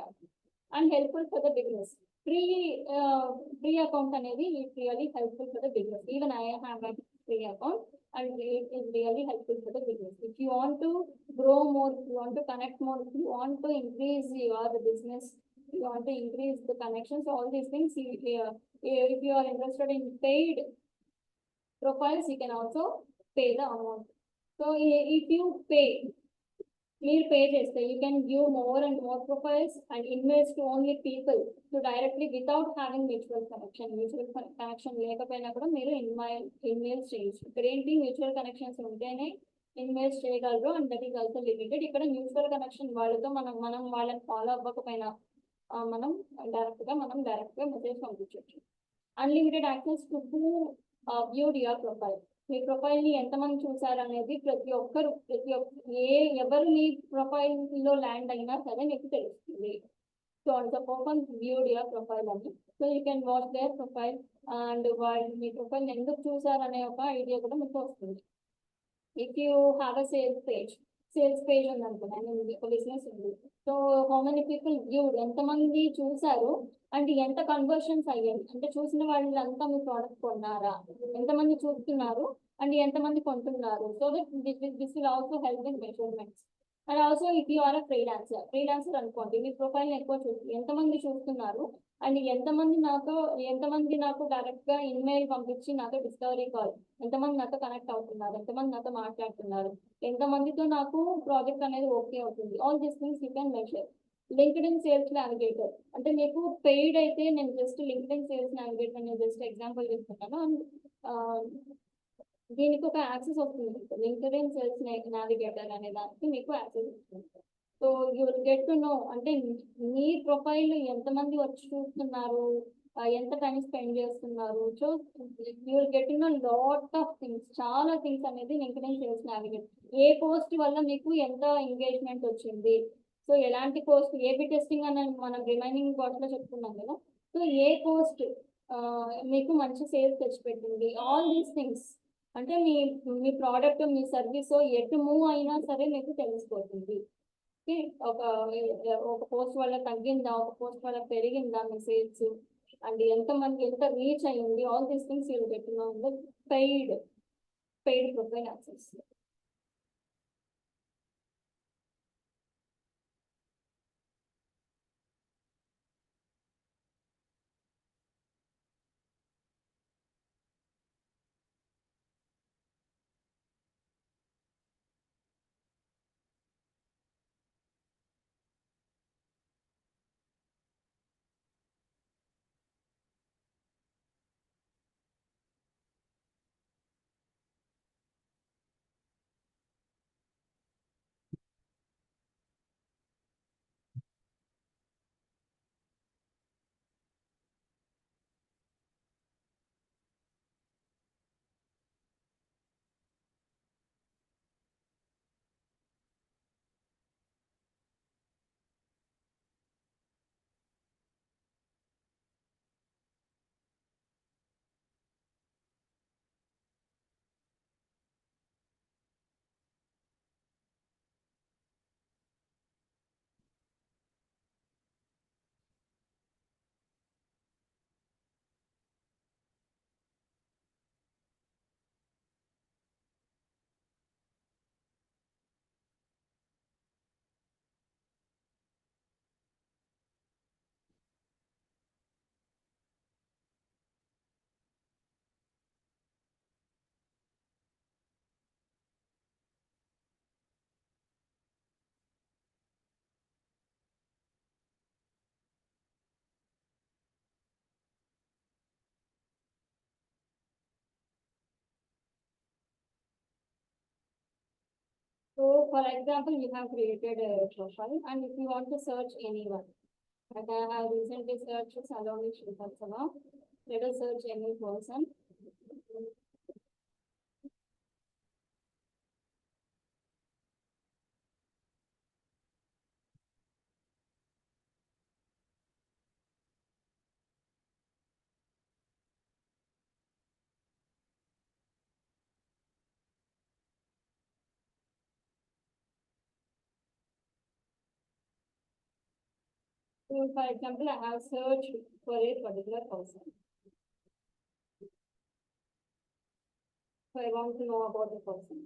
out. And helpful for the beginners. Free account అనేది is really helpful for the beginners. Even I have a free account, and it is really helpful for the beginners. If you want to grow more, if you want to connect more, if you want to increase your business, if you want to increase the connections, all these things, if you are interested in paid profiles, you can also pay the amount. So if you pay, మీరు pay చేస్తే you can view more and more profiles and invest only people to directly without having mutual connection లేకపోయినా కూడా మీరు invest చేయొచ్చు. ఇక్కడ ఏంటి, mutual connections ఉంటేనే invest చేయగలరు, and that is also limited. ఇక్కడ మ్యూచువల్ కనెక్షన్ వాళ్ళతో మనం వాళ్ళని ఫాలో అవ్వకపోయినా మనం డైరెక్ట్ గా మెసేజ్ పంపించవచ్చు. Unlimited access to viewed your profile. Me profile ని ఎంతమంది చూసారు అనేది ఎవరు మీ ప్రొఫైల్ లో ల్యాండ్ అయినా సరే మీకు తెలుస్తుంది. సో అంత పర్సన్ వ్యూడ్ యువర్ ప్రొఫైల్ అని. So you can watch there profile, and వాళ్ళు మీ ప్రొఫైల్ ఎందుకు చూసారనే ఒక ఐడియా కూడా మీకు వస్తుంది. If you have a sales page ఉంది అనుకున్నాను, ఒక బిజినెస్ ఉంది. So how many people viewed, ఎంతమంది చూసారు అండ్ ఎంత కన్వర్షన్స్ అయ్యాయి, అంటే చూసిన వాళ్ళంతా మీ ప్రోడక్ట్ కొన్నారా, ఎంతమంది చూస్తున్నారు అండ్ ఎంతమంది కొంటున్నారు. So that this will also help in measurements. And also if you are a freelancer అనుకోండి, మీ ప్రొఫైల్ ఎక్కువ ఎంతమంది చూస్తున్నారు అండ్ ఎంతమంది నాకు డైరెక్ట్ గా ఇమెయిల్ పంపించి నాతో డిస్కవరీ కాల్, ఎంతమంది నాతో కనెక్ట్ అవుతున్నారు, ఎంతమంది నాతో మాట్లాడుతున్నారు, ఎంతమందితో నాకు ప్రాజెక్ట్ అనేది ఓకే అవుతుంది. All these things you can measure. LinkedIn sales navigator అంటే మీకు పెయిడ్ అయితే, నేను జస్ట్ లింక్డ్ఇన్ సేల్స్ నావిగేటర్ అనేది జస్ట్ ఎగ్జాంపుల్ తీసుకుంటాను. అండ్ దీనికి ఒక యాక్సెస్ వస్తుంది, లింక్డ్ఇన్ సేల్స్ నావిగేటర్ అనే దానికి మీకు యాక్సెస్ వస్తుంది. So you will get to no, అంటే మీ ప్రొఫైల్ ఎంతమంది వచ్చి చూస్తున్నారు, ఎంత టైం స్పెండ్ చేస్తున్నారు. So you will get to no lot of things, చాలా థింగ్స్ అనేది లింక్డ్ఇన్ సేల్స్ నావిగేటర్. ఏ పోస్ట్ వల్ల మీకు ఎంత ఎంగేజ్మెంట్ వచ్చింది, సో ఎలాంటి పోస్ట్, ఏబి టెస్టింగ్ అని మనం రిమైనింగ్ పార్ట్ లో చెప్పుకున్నాం కదా. సో ఏ పోస్ట్ మీకు మంచి సేల్స్ తెచ్చిపెట్టింది, ఆల్ దీస్ థింగ్స్. అంటే మీ ప్రోడక్ట్, మీ సర్వీస్ ఎటు మూవ్ అయినా సరే మీకు తెలిసిపోతుంది. ఒక పోస్ట్ వల్ల తగ్గిందా, ఒక పోస్ట్ వల్ల పెరిగిందా మీ సేల్స్, అండ్ ఎంత రీచ్ అయ్యింది, all these things you will get to know in the paid profile access. So, for example, you have created a profile, and if you want to search anyone, like I have recently searched Saloni Shilpatsava, let us search any person. So for example, I have searched for a particular person. So I want to know about the person.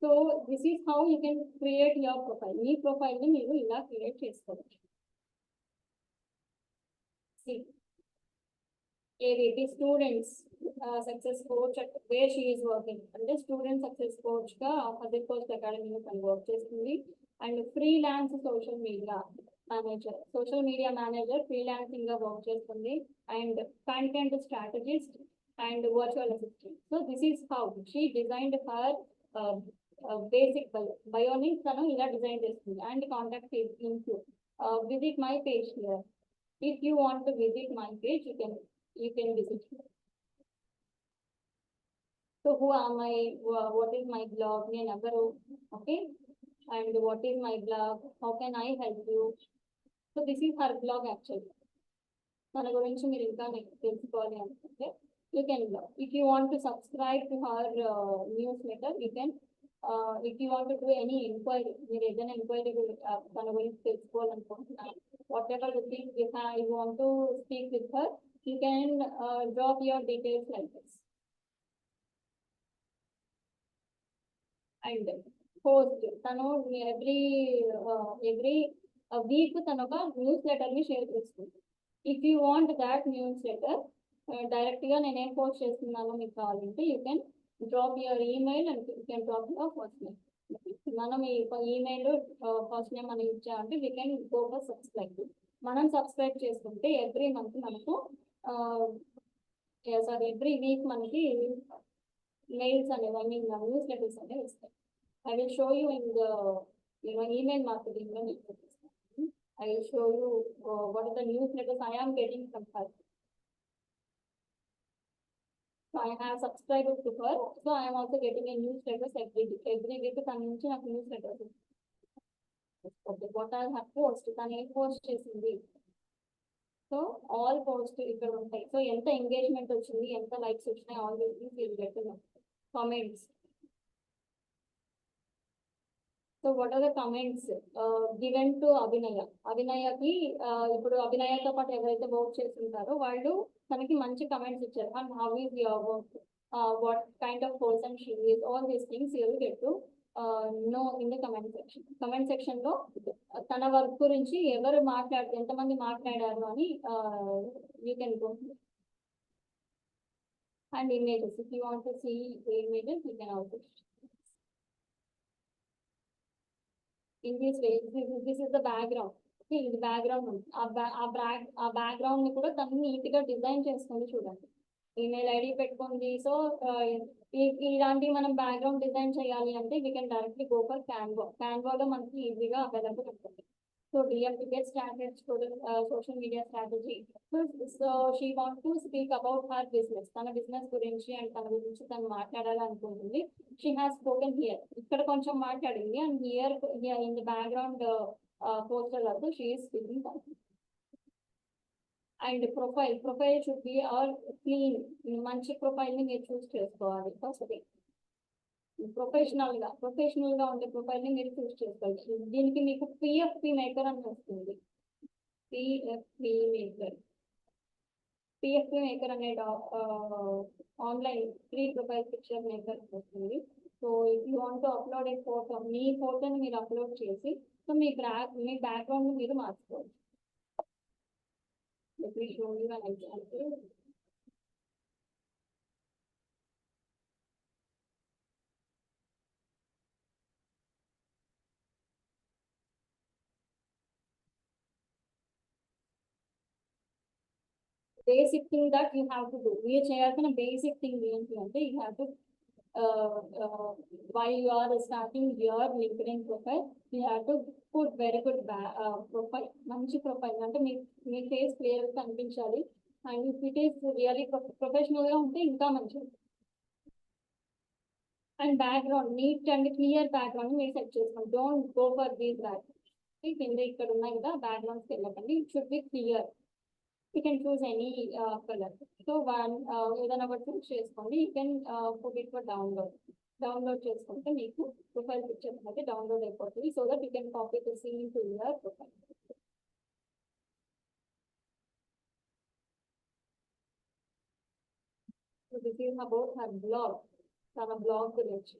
So this is how you can create your profile. Me profile ని మీరు ఇలా create చేసుకోవచ్చు. See, AVP students success coach at where she is working. అంటే student success coach గా Adir Coach Academy తను work చేస్తుంది. And freelance social media manager freelancing గా work చేస్తుంది. And content strategist and virtual assistant. So this is how she designed her basic బయోని తను ఇలా design చేస్తుంది. And contact info visit my page here. If you want to visit my page you can visit. So who am I? What is my blog? Okay. And what is my blog? How can I help you? So this is her blog actually. మన గురించి మీరు ఇంకా తెలుసుకోవాలి అనుకుంటే you can blog. If you want to subscribe to her newsletter, you can. If you want to do any inquiry, మీరు ఏదైనా enquiry తన గురించి తెలుసుకోవాలనుకుంటున్నారు, whatever the thing you want to speak with her, you can drop your details like this. And post tanu every week tanu oka newsletter ni share chestundi. If you want that newsletter direct ga nene post chestunnanu meeku kavalante, you can drop your email and you can drop your first name. మనం ఈ email first name అని ఇచ్చామంటే we can go for subscribe. మనం subscribe చేసుకుంటే every month మనకు every week మనకి mails అనేవి news letters అనేవి వస్తాయి. I will show you in the email marketing లో నేను చూపిస్తాను. I will show you what are the news letters I am getting from her. So I have subscribed to her, so I am also getting a newsletters every week. తన నుంచి నాకు news letters వస్తాయి. What or her post, తను ఏం post చేసింది, so all post ఇక్కడ ఉంటాయి. So ఎంత ఎంగేజ్మెంట్ వచ్చింది, ఎంత లైక్స్ వచ్చినాయి, all these things will get comments. So what are the comments given to అభినయకి ఇప్పుడు అభినయతో పాటు ఎవరైతే వర్క్ చేస్తుంటారో వాళ్ళు తనకి మంచి కమెంట్స్ ఇచ్చారు. And how is your work, what kind of person she is, all these things you will get to know in the comment section. Comment section లో తన వర్క్ గురించి ఎవరు ఎంతమంది మాట్లాడారు అని you can go. And images, if you want to see images you can also. In this way, this is the background. Okay, ఇది background ఉంది. ఆ బ్యాక్గ్రౌండ్ ని కూడా తను నీట్ గా డిజైన్ చేసుకుంది చూడండి. ఈమెయిల్ ఐడి పెట్టుకుంది. సో ఇలాంటి మనం బ్యాక్గ్రౌండ్ డిజైన్ చేయాలి అంటే we can directly go for క్యాన్వాలో మనకి ఈజీగా అవైలబుల్ ఉంటుంది. So DM to get started for the social media strategy. So she wants to speak about her business. తన బిజినెస్ గురించి అండ్ తన గురించి తను మాట్లాడాలనుకుంటుంది. She has spoken here. ఇక్కడ కొంచెం మాట్లాడింది and here in the background poster also she is speaking something. And profile should be all clean. మంచి profile ని మీరు చూస్ చేసుకోవాలి. ఫస్ట్ థింగ్ ప్రొఫెషనల్ గా ఉండే ప్రొఫైల్ ని మీరు చూస్ చేసుకోవచ్చు. దీనికి మీకు పిఎఫ్పి మేకర్ అని వస్తుంది. పిఎఫ్పి మేకర్ అనే online free profile picture maker వస్తుంది. So if you want to upload a photo, మీ ఫోటోని మీరు అప్లోడ్ చేసి సో మీ బ్యాక్గ్రౌండ్ ని మీరు మార్చుకోవచ్చు. Basic thing that you have to do. We చేయాల్సిన బేసిక్ థింగ్ ఏంటి అంటే you have to while you are starting your LinkedIn profile, you have to put very good profile. మంచి ప్రొఫైల్ అంటే మీ ఫేస్ క్లియర్ గా కనిపించాలి. And if it is really professional గా ఉంటే ఇంకా మంచిది. And background neat and clear background మీరు సెట్ చేసుకోండి. Don't go for these background. కింద ఇక్కడ ఉన్నాయి కదా బ్యాక్గ్రౌండ్స్కి వెళ్ళకండి. It should be clear. You can choose any color. So one ఏదైనా ఒకటి చూస్ చేసుకోండి. You can put it for download చేసుకుంటే మీకు ప్రొఫైల్ పిక్చర్ అనేది డౌన్లోడ్ అయిపోతుంది. So that you can copy the scene to your profile. this is about her blog, తన blog గురించి.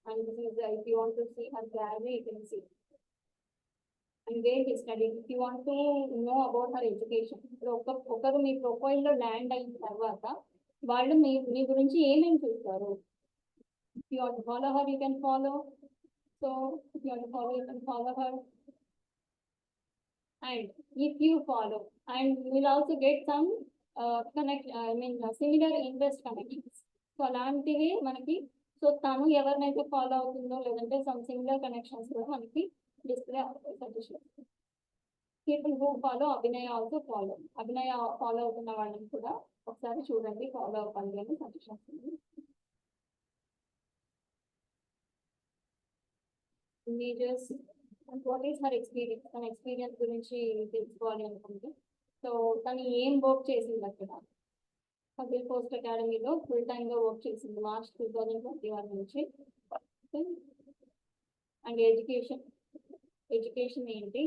And this is, if you want to see her gallery, you can see. And where he studied. If you want to know about her education, ఒకరు మీ profile లో land అయిన తర్వాత వాళ్ళు మీ గురించి ఏమేమి చూస్తారు. If you want to follow her, you can follow. So if you want to follow, you can follow her. And if you follow, and you will also get some similar interest connections. So అలాంటివి మనకి, so తను ఎవరినైతే follow అవుతుందో లేదంటే some similar connections కూడా మనకి display అవుతాయి suggestion. People who follow Abhinaya also follow. Abhinaya follow అవుతున్న వాళ్ళని కూడా ఒకసారి చూడండి, ఫాలో అవ్వండి అని suggestions. Majors and what is her experience, తన ఎక్స్పీరియన్స్ గురించి తెలుసుకోవాలి అనుకుంటే, సో తను ఏం వర్క్ చేసింది అక్కడ. కపిల్ పోస్ట్ అకాడమీలో ఫుల్ టైమ్ గా వర్క్ చేసింది March 2021 నుంచి. అండ్ ఎడ్యుకేషన్ ఏంటి,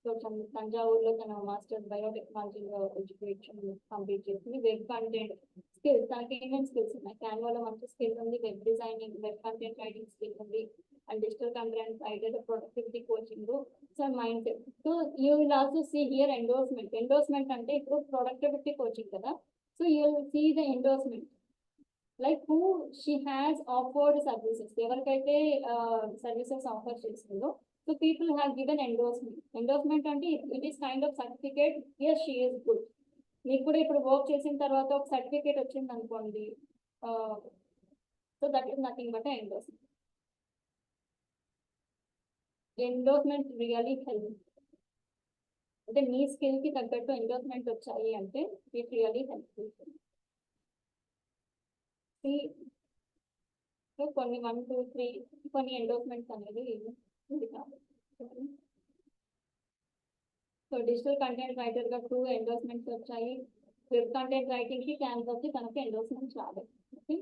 సో తంజావూరులో తన మాస్టర్స్ బయోటెక్నాలజీలో ఎడ్యుకేషన్ కంప్లీట్ చేసింది. వెబ్ కంటెంట్ స్కిల్స్, తనకి ఏమేమి స్కిల్స్ ఉన్నాయి, క్యాన్వాలో మంచి స్కిల్ ఉంది, web designing, web content writing skill ఉంది, and digital content writer, the productivity coaching, so mindset. So you will also see here endorsement ante ippudu productivity coaching kada, so you will see the endorsement, like who she has offered services, evarkaithe services offer chestundo, so people have given endorsement ante it is kind of certificate, yes she is good. meeku kuda ippudu work chesin tarvata oka certificate ochindi anukondi, so that is nothing but an endorsement. Endorsement really help. అంటే మీ skill కి తగ్గట్టు endorsement వచ్చాయి అంటే it really helpful. కొన్ని 1, 2, 3 కొన్ని endorsements అనేది ఉంది కాబట్టి. సో డిజిటల్ కంటెంట్ రైటర్ గా 2 ఎండోర్స్మెంట్స్ వచ్చాయి. వెబ్ కంటెంట్ రైటింగ్ కి క్యాన్వాస్ కి తనకి ఎండోర్స్మెంట్స్ రాలేదు. Okay,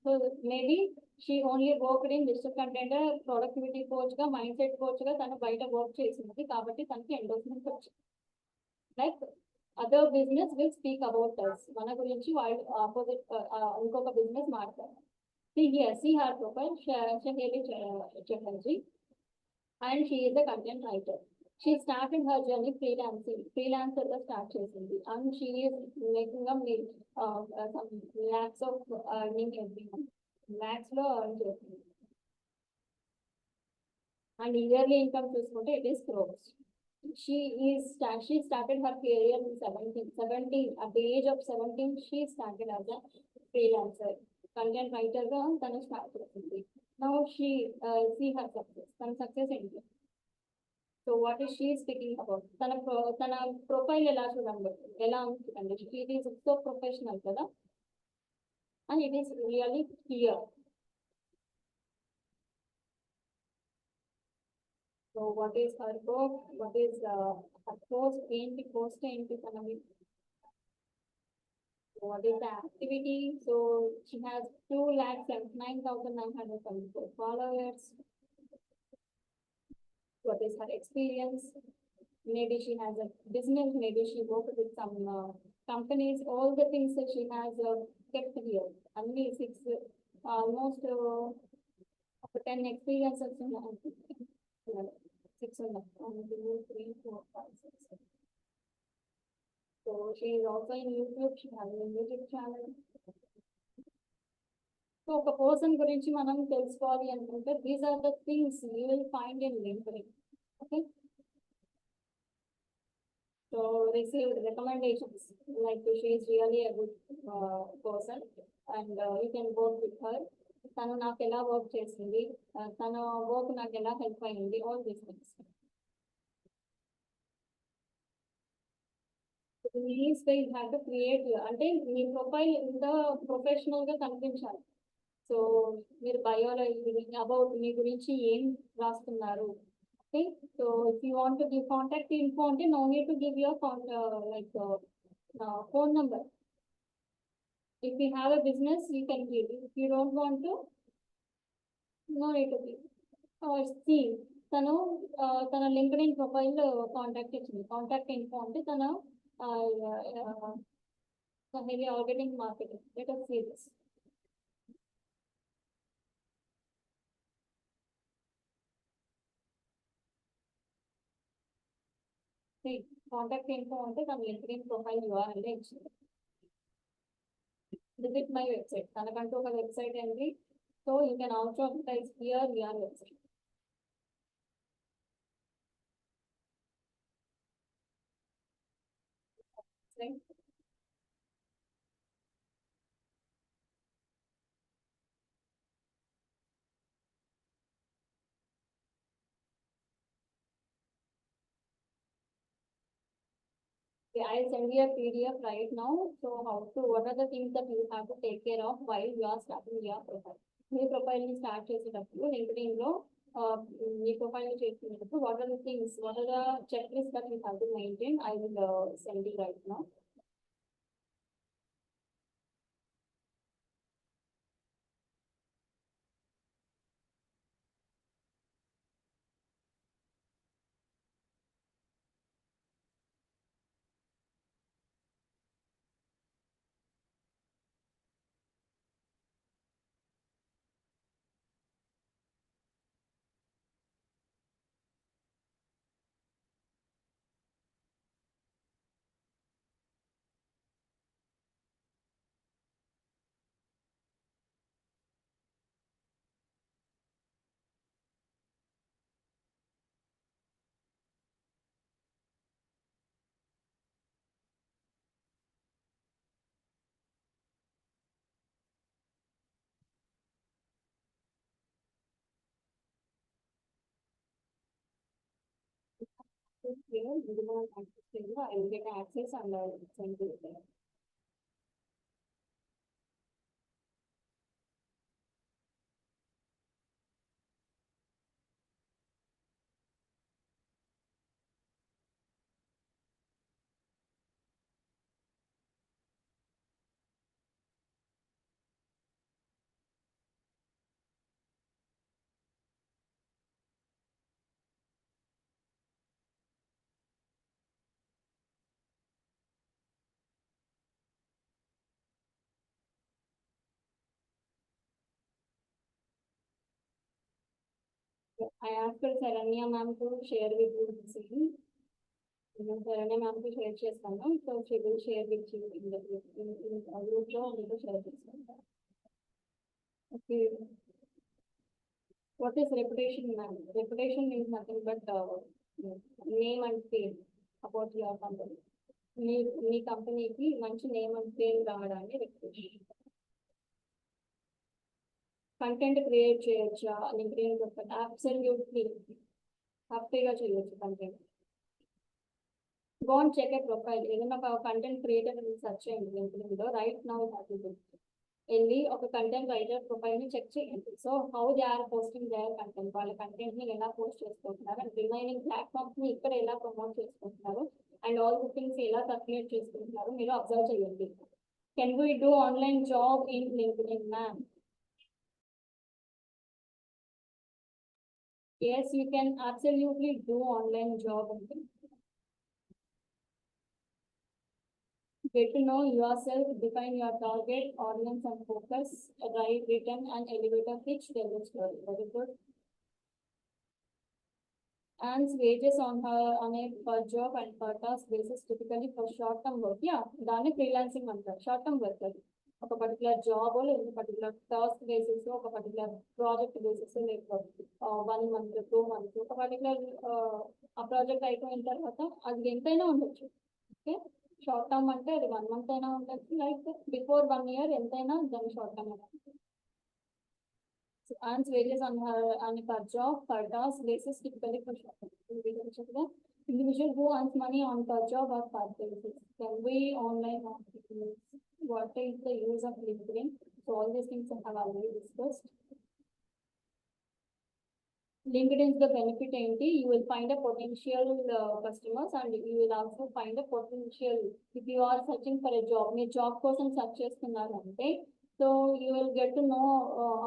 so maybe she only worked in digital content, productivity coach గా, మైండ్ సెట్ కోచ్ గా తను బయట వర్క్ చేసింది కాబట్టి తనకి ఎండోర్స్మెంట్ వచ్చింది. Like other business will speak about us, మన గురించి వాళ్ళు ఆపోజిట్ ఇంకొక బిజినెస్ మాట్లాడారు. See her profile, Shaheli Chatterjee, and she is a content writer. She started her journey freelancer గా స్టార్ట్ చేసింది, and she is making some lakhs of earning every month. lakhs లో earn చేస్తుంది. And yearly income చూసుకుంటే it is crores. She started her career in 17. At the age of 17 she started as a freelancer, content writer గా తను start చేసింది. Now she see her success. తన success ఏంటి, so what is she speaking about, తన profile ఎలా చూడండి, ఎలా ఉంటుందండి, ఇట్ ఈస్ సో ప్రొఫెషనల్ కదా, and it is really clear. So what is her work, what is her post ఏంటి తనవి, what is the activity. So she has 2,79,974 followers. What is her experience, maybe she has a business, maybe she worked with some companies, all the things that she has kept here. Only 6 almost 10 experiences in 6 1 2 3 4 5 6. So she is also in YouTube, she has a YouTube channel. So ఒక person గురించి మనం తెలుసుకోవాలి అనుకుంటే these are the things you will find in LinkedIn. Okay, so received recommendations like she is really a good person and you can work with her. తను నాకు ఎలా work చేసింది, తన వర్క్ నాకు ఎలా హెల్ప్ అయింది, all these things. These way you have to create, అంటే మీ profile ఇంత ప్రొఫెషనల్ గా కనిపించాలి. సో మీరు బయోలజీ అబౌట్ మీ గురించి ఏం రాస్తున్నారు. Okay, so if you want to give contact info అంటే no need to give your like phone number. If you have a business you can give, if you don't want to no need to give. See తను తన LinkedIn profile contact ఇచ్చింది, contact info అంటే తన heavy organic marketing. Let us see this. Contact info అంటే తన LinkedIn profile URL ఇచ్చింది. Visit my website, తనకంటూ ఒక వెబ్సైట్ ఉంది. So you can also advertise here your website. Right? Okay, I'll send you a PDF right now. So what are the things that you have to take care of while you are starting your profile? మీ profile ని start చేసేటప్పుడు LinkedIn లో మీ profile ని చేస్తున్నప్పుడు what are the things, what are the check list that you have to maintain? I will send you right now. Here, minimum access, I will get access and I will send you there. I asked Saranya ma'am to share with you the same. Saranya ma'am to share చేస్తాను. So she will share with you in the group లో మీతో share చేస్తాను. Okay. What is reputation, ma'am? Reputation means nothing but name and fame about your company. మీ కంపెనీకి మంచి name and fame రావడానికి reputation. Content create చేయొచ్చా LinkedIn profile? Absolutely హ్యాపీగా చేయొచ్చు content. Go and check a profile. ఏదైనా ఒక కంటెంట్ క్రియేటర్ సెర్చ్ చేయండి లింక్డ్ఇన్ లో రైట్ నౌ. వెళ్ళి ఒక కంటెంట్ రైటర్ ప్రొఫైల్ ని చెక్ చేయండి. So how they are posting their content, వాళ్ళ కంటెంట్ ని ఎలా పోస్ట్ చేసుకుంటున్నారు అండ్ రిమైనింగ్ ప్లాట్ఫామ్స్ ని ఇక్కడ ఎలా ప్రమోట్ చేసుకుంటున్నారు అండ్ ఆల్ ది థింగ్స్ ఎలా సర్క్యులేట్ చేసుకుంటున్నారు మీరు అబ్జర్వ్ చేయండి. Can we do online job in LinkedIn ma'am? Yes, you can absolutely do online job. Get to know yourself, define your target, audience and focus, write written and elevator pitch, tell the story. Very good. Earns wages on a per job and per task basis, typically for short term work. Yeah, దాన్ని freelancing అంటారు. Short term work అది ఒక particular job లేదా particular task basis ఒక particular project basis లేకపోతే 1 month 2 months ఒక particular ఆ project అయిపోయిన తర్వాత అది ఎంతైనా ఉండొచ్చు. ఓకే, షార్ట్ టర్మ్ అంటే అది 1 month అయినా ఉండొచ్చు, లైక్ బిఫోర్ 1 year ఎంతైనా దాన్ని short term. earns wages on a per job, per task basis, typically for short term. Individual who earns money on per job or per basis. Can we online marketing? What is the use of LinkedIn? So all these things I have already discussed. LinkedIn is the benefit ఏంటి? You will find a potential customers and you will also find a potential, if you are searching for a job, me job కోసం search చేస్తున్నారు అంటే so you will get to know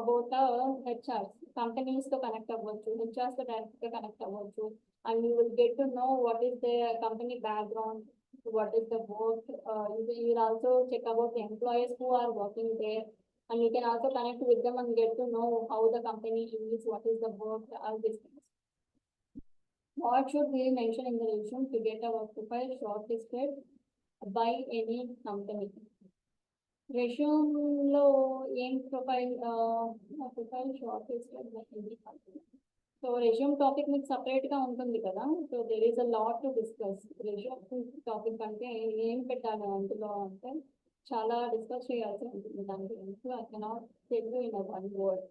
about the HRs, companies తో connect అవ్వచ్చు, HRs తో direct గా connect అవ్వచ్చు and you will get to know what is the company background, what is the work. You will also check about the employees who are working there. And you can also connect with them and get to know how the company is, what is the work, all these things. What should we mention in the resume to get our profile shortlisted by any company? Resume లో ఏం profile shortlisted by any company. So resume topic మీకు separate గా ఉంటుంది కదా, so there is a lot to discuss. Resume topic అంటే ఏం పెట్టాలి అందులో అంటే చాలా డిస్కస్ చేయాల్సి ఉంటుంది దాని గురించి. I cannot tell you in one word.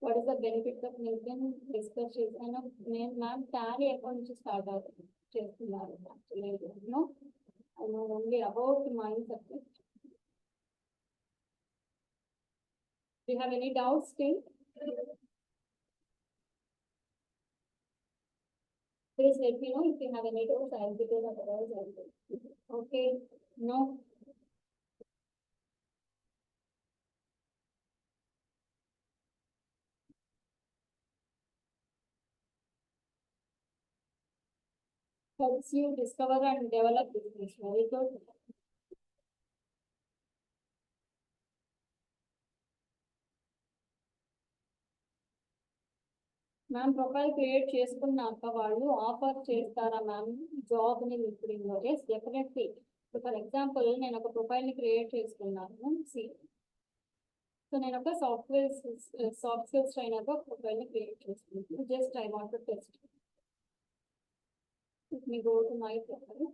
What is the benefits of LinkedIn discuss చేశాను. నేను మ్యామ్ టాలీ ఎక్కడి నుంచి స్టార్ట్ చేస్తున్నారు actually no I know only about my subject. Do you have any doubts still? Please let me know if you have any doubts. I'll be there otherwise I'll do. Okay, no. Helps you discover and develop business. Very good. Ma'am profile create చేసుకున్నాక వాళ్ళు offer చేస్తారా ma'am job ని LinkedIn లో? Yes definitely. For example నేను ఒక profile ని create చేసుకున్నాను. So నేను ఒక సాఫ్ట్ స్కిల్స్ ట్రైనర్ గా ప్రొఫైల్ ని క్రియేట్ చేసుకున్నాను. Just I want to test. Me go to my profile.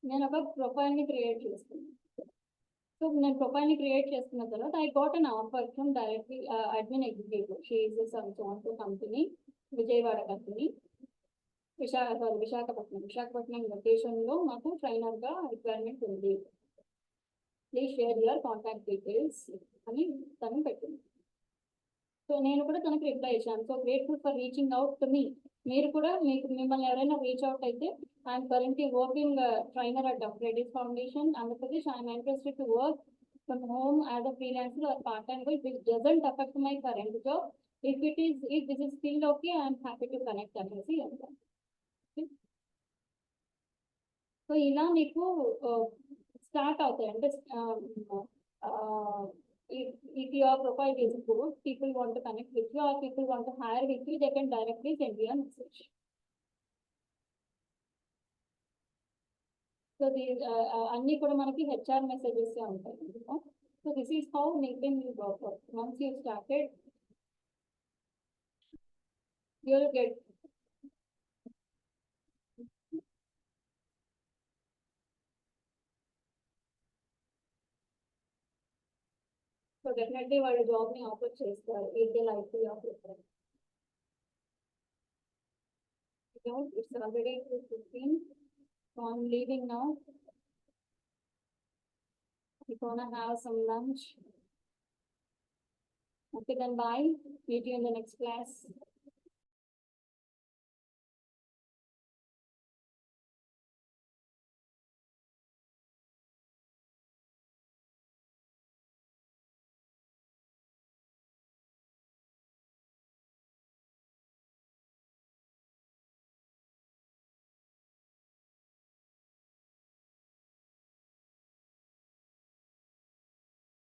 నేను ఒక ప్రొఫైల్ ని క్రియేట్ చేసుకున్నాను. సో నేను ప్రొఫైల్ ని క్రియేట్ చేసుకున్న తర్వాత I got an offer from directly admin executive. She is company, Vijayawada company, Visakhapatnam లొకేషన్లో మాకు ట్రైనర్గా రిక్వైర్మెంట్ ఉంది. Please share your contact details అని తను పెట్టింది. సో నేను కూడా తనకు రిప్లై ఇచ్చాను. So grateful for reaching out to me. మీరు కూడా మిమ్మల్ని ఎవరైనా రీచ్ అవుట్ అయితే I'm currently working trainer at Reddy's Foundation, Andhra Pradesh. I'm interested to work from home as a freelancer or part-time work which doesn't affect my current job. If this is still okay, I'm happy to connect అనేసి అంటాను. So ఇలా మీకు start అవుతాయి. అంటే if your profile is good, people want to connect with you or people want to hire with you, they can directly send you a message. So these అన్ని కూడా మనకి HR messages ఉంటాయి. So this is how LinkedIn will work. Once you started, you'll get so definitely వాళ్ళ job ని offer చేస్తారు. If they like to offer. It's already 2:15. So I'm leaving now. We're gonna have some lunch. Okay, then bye. Meet you in the next class.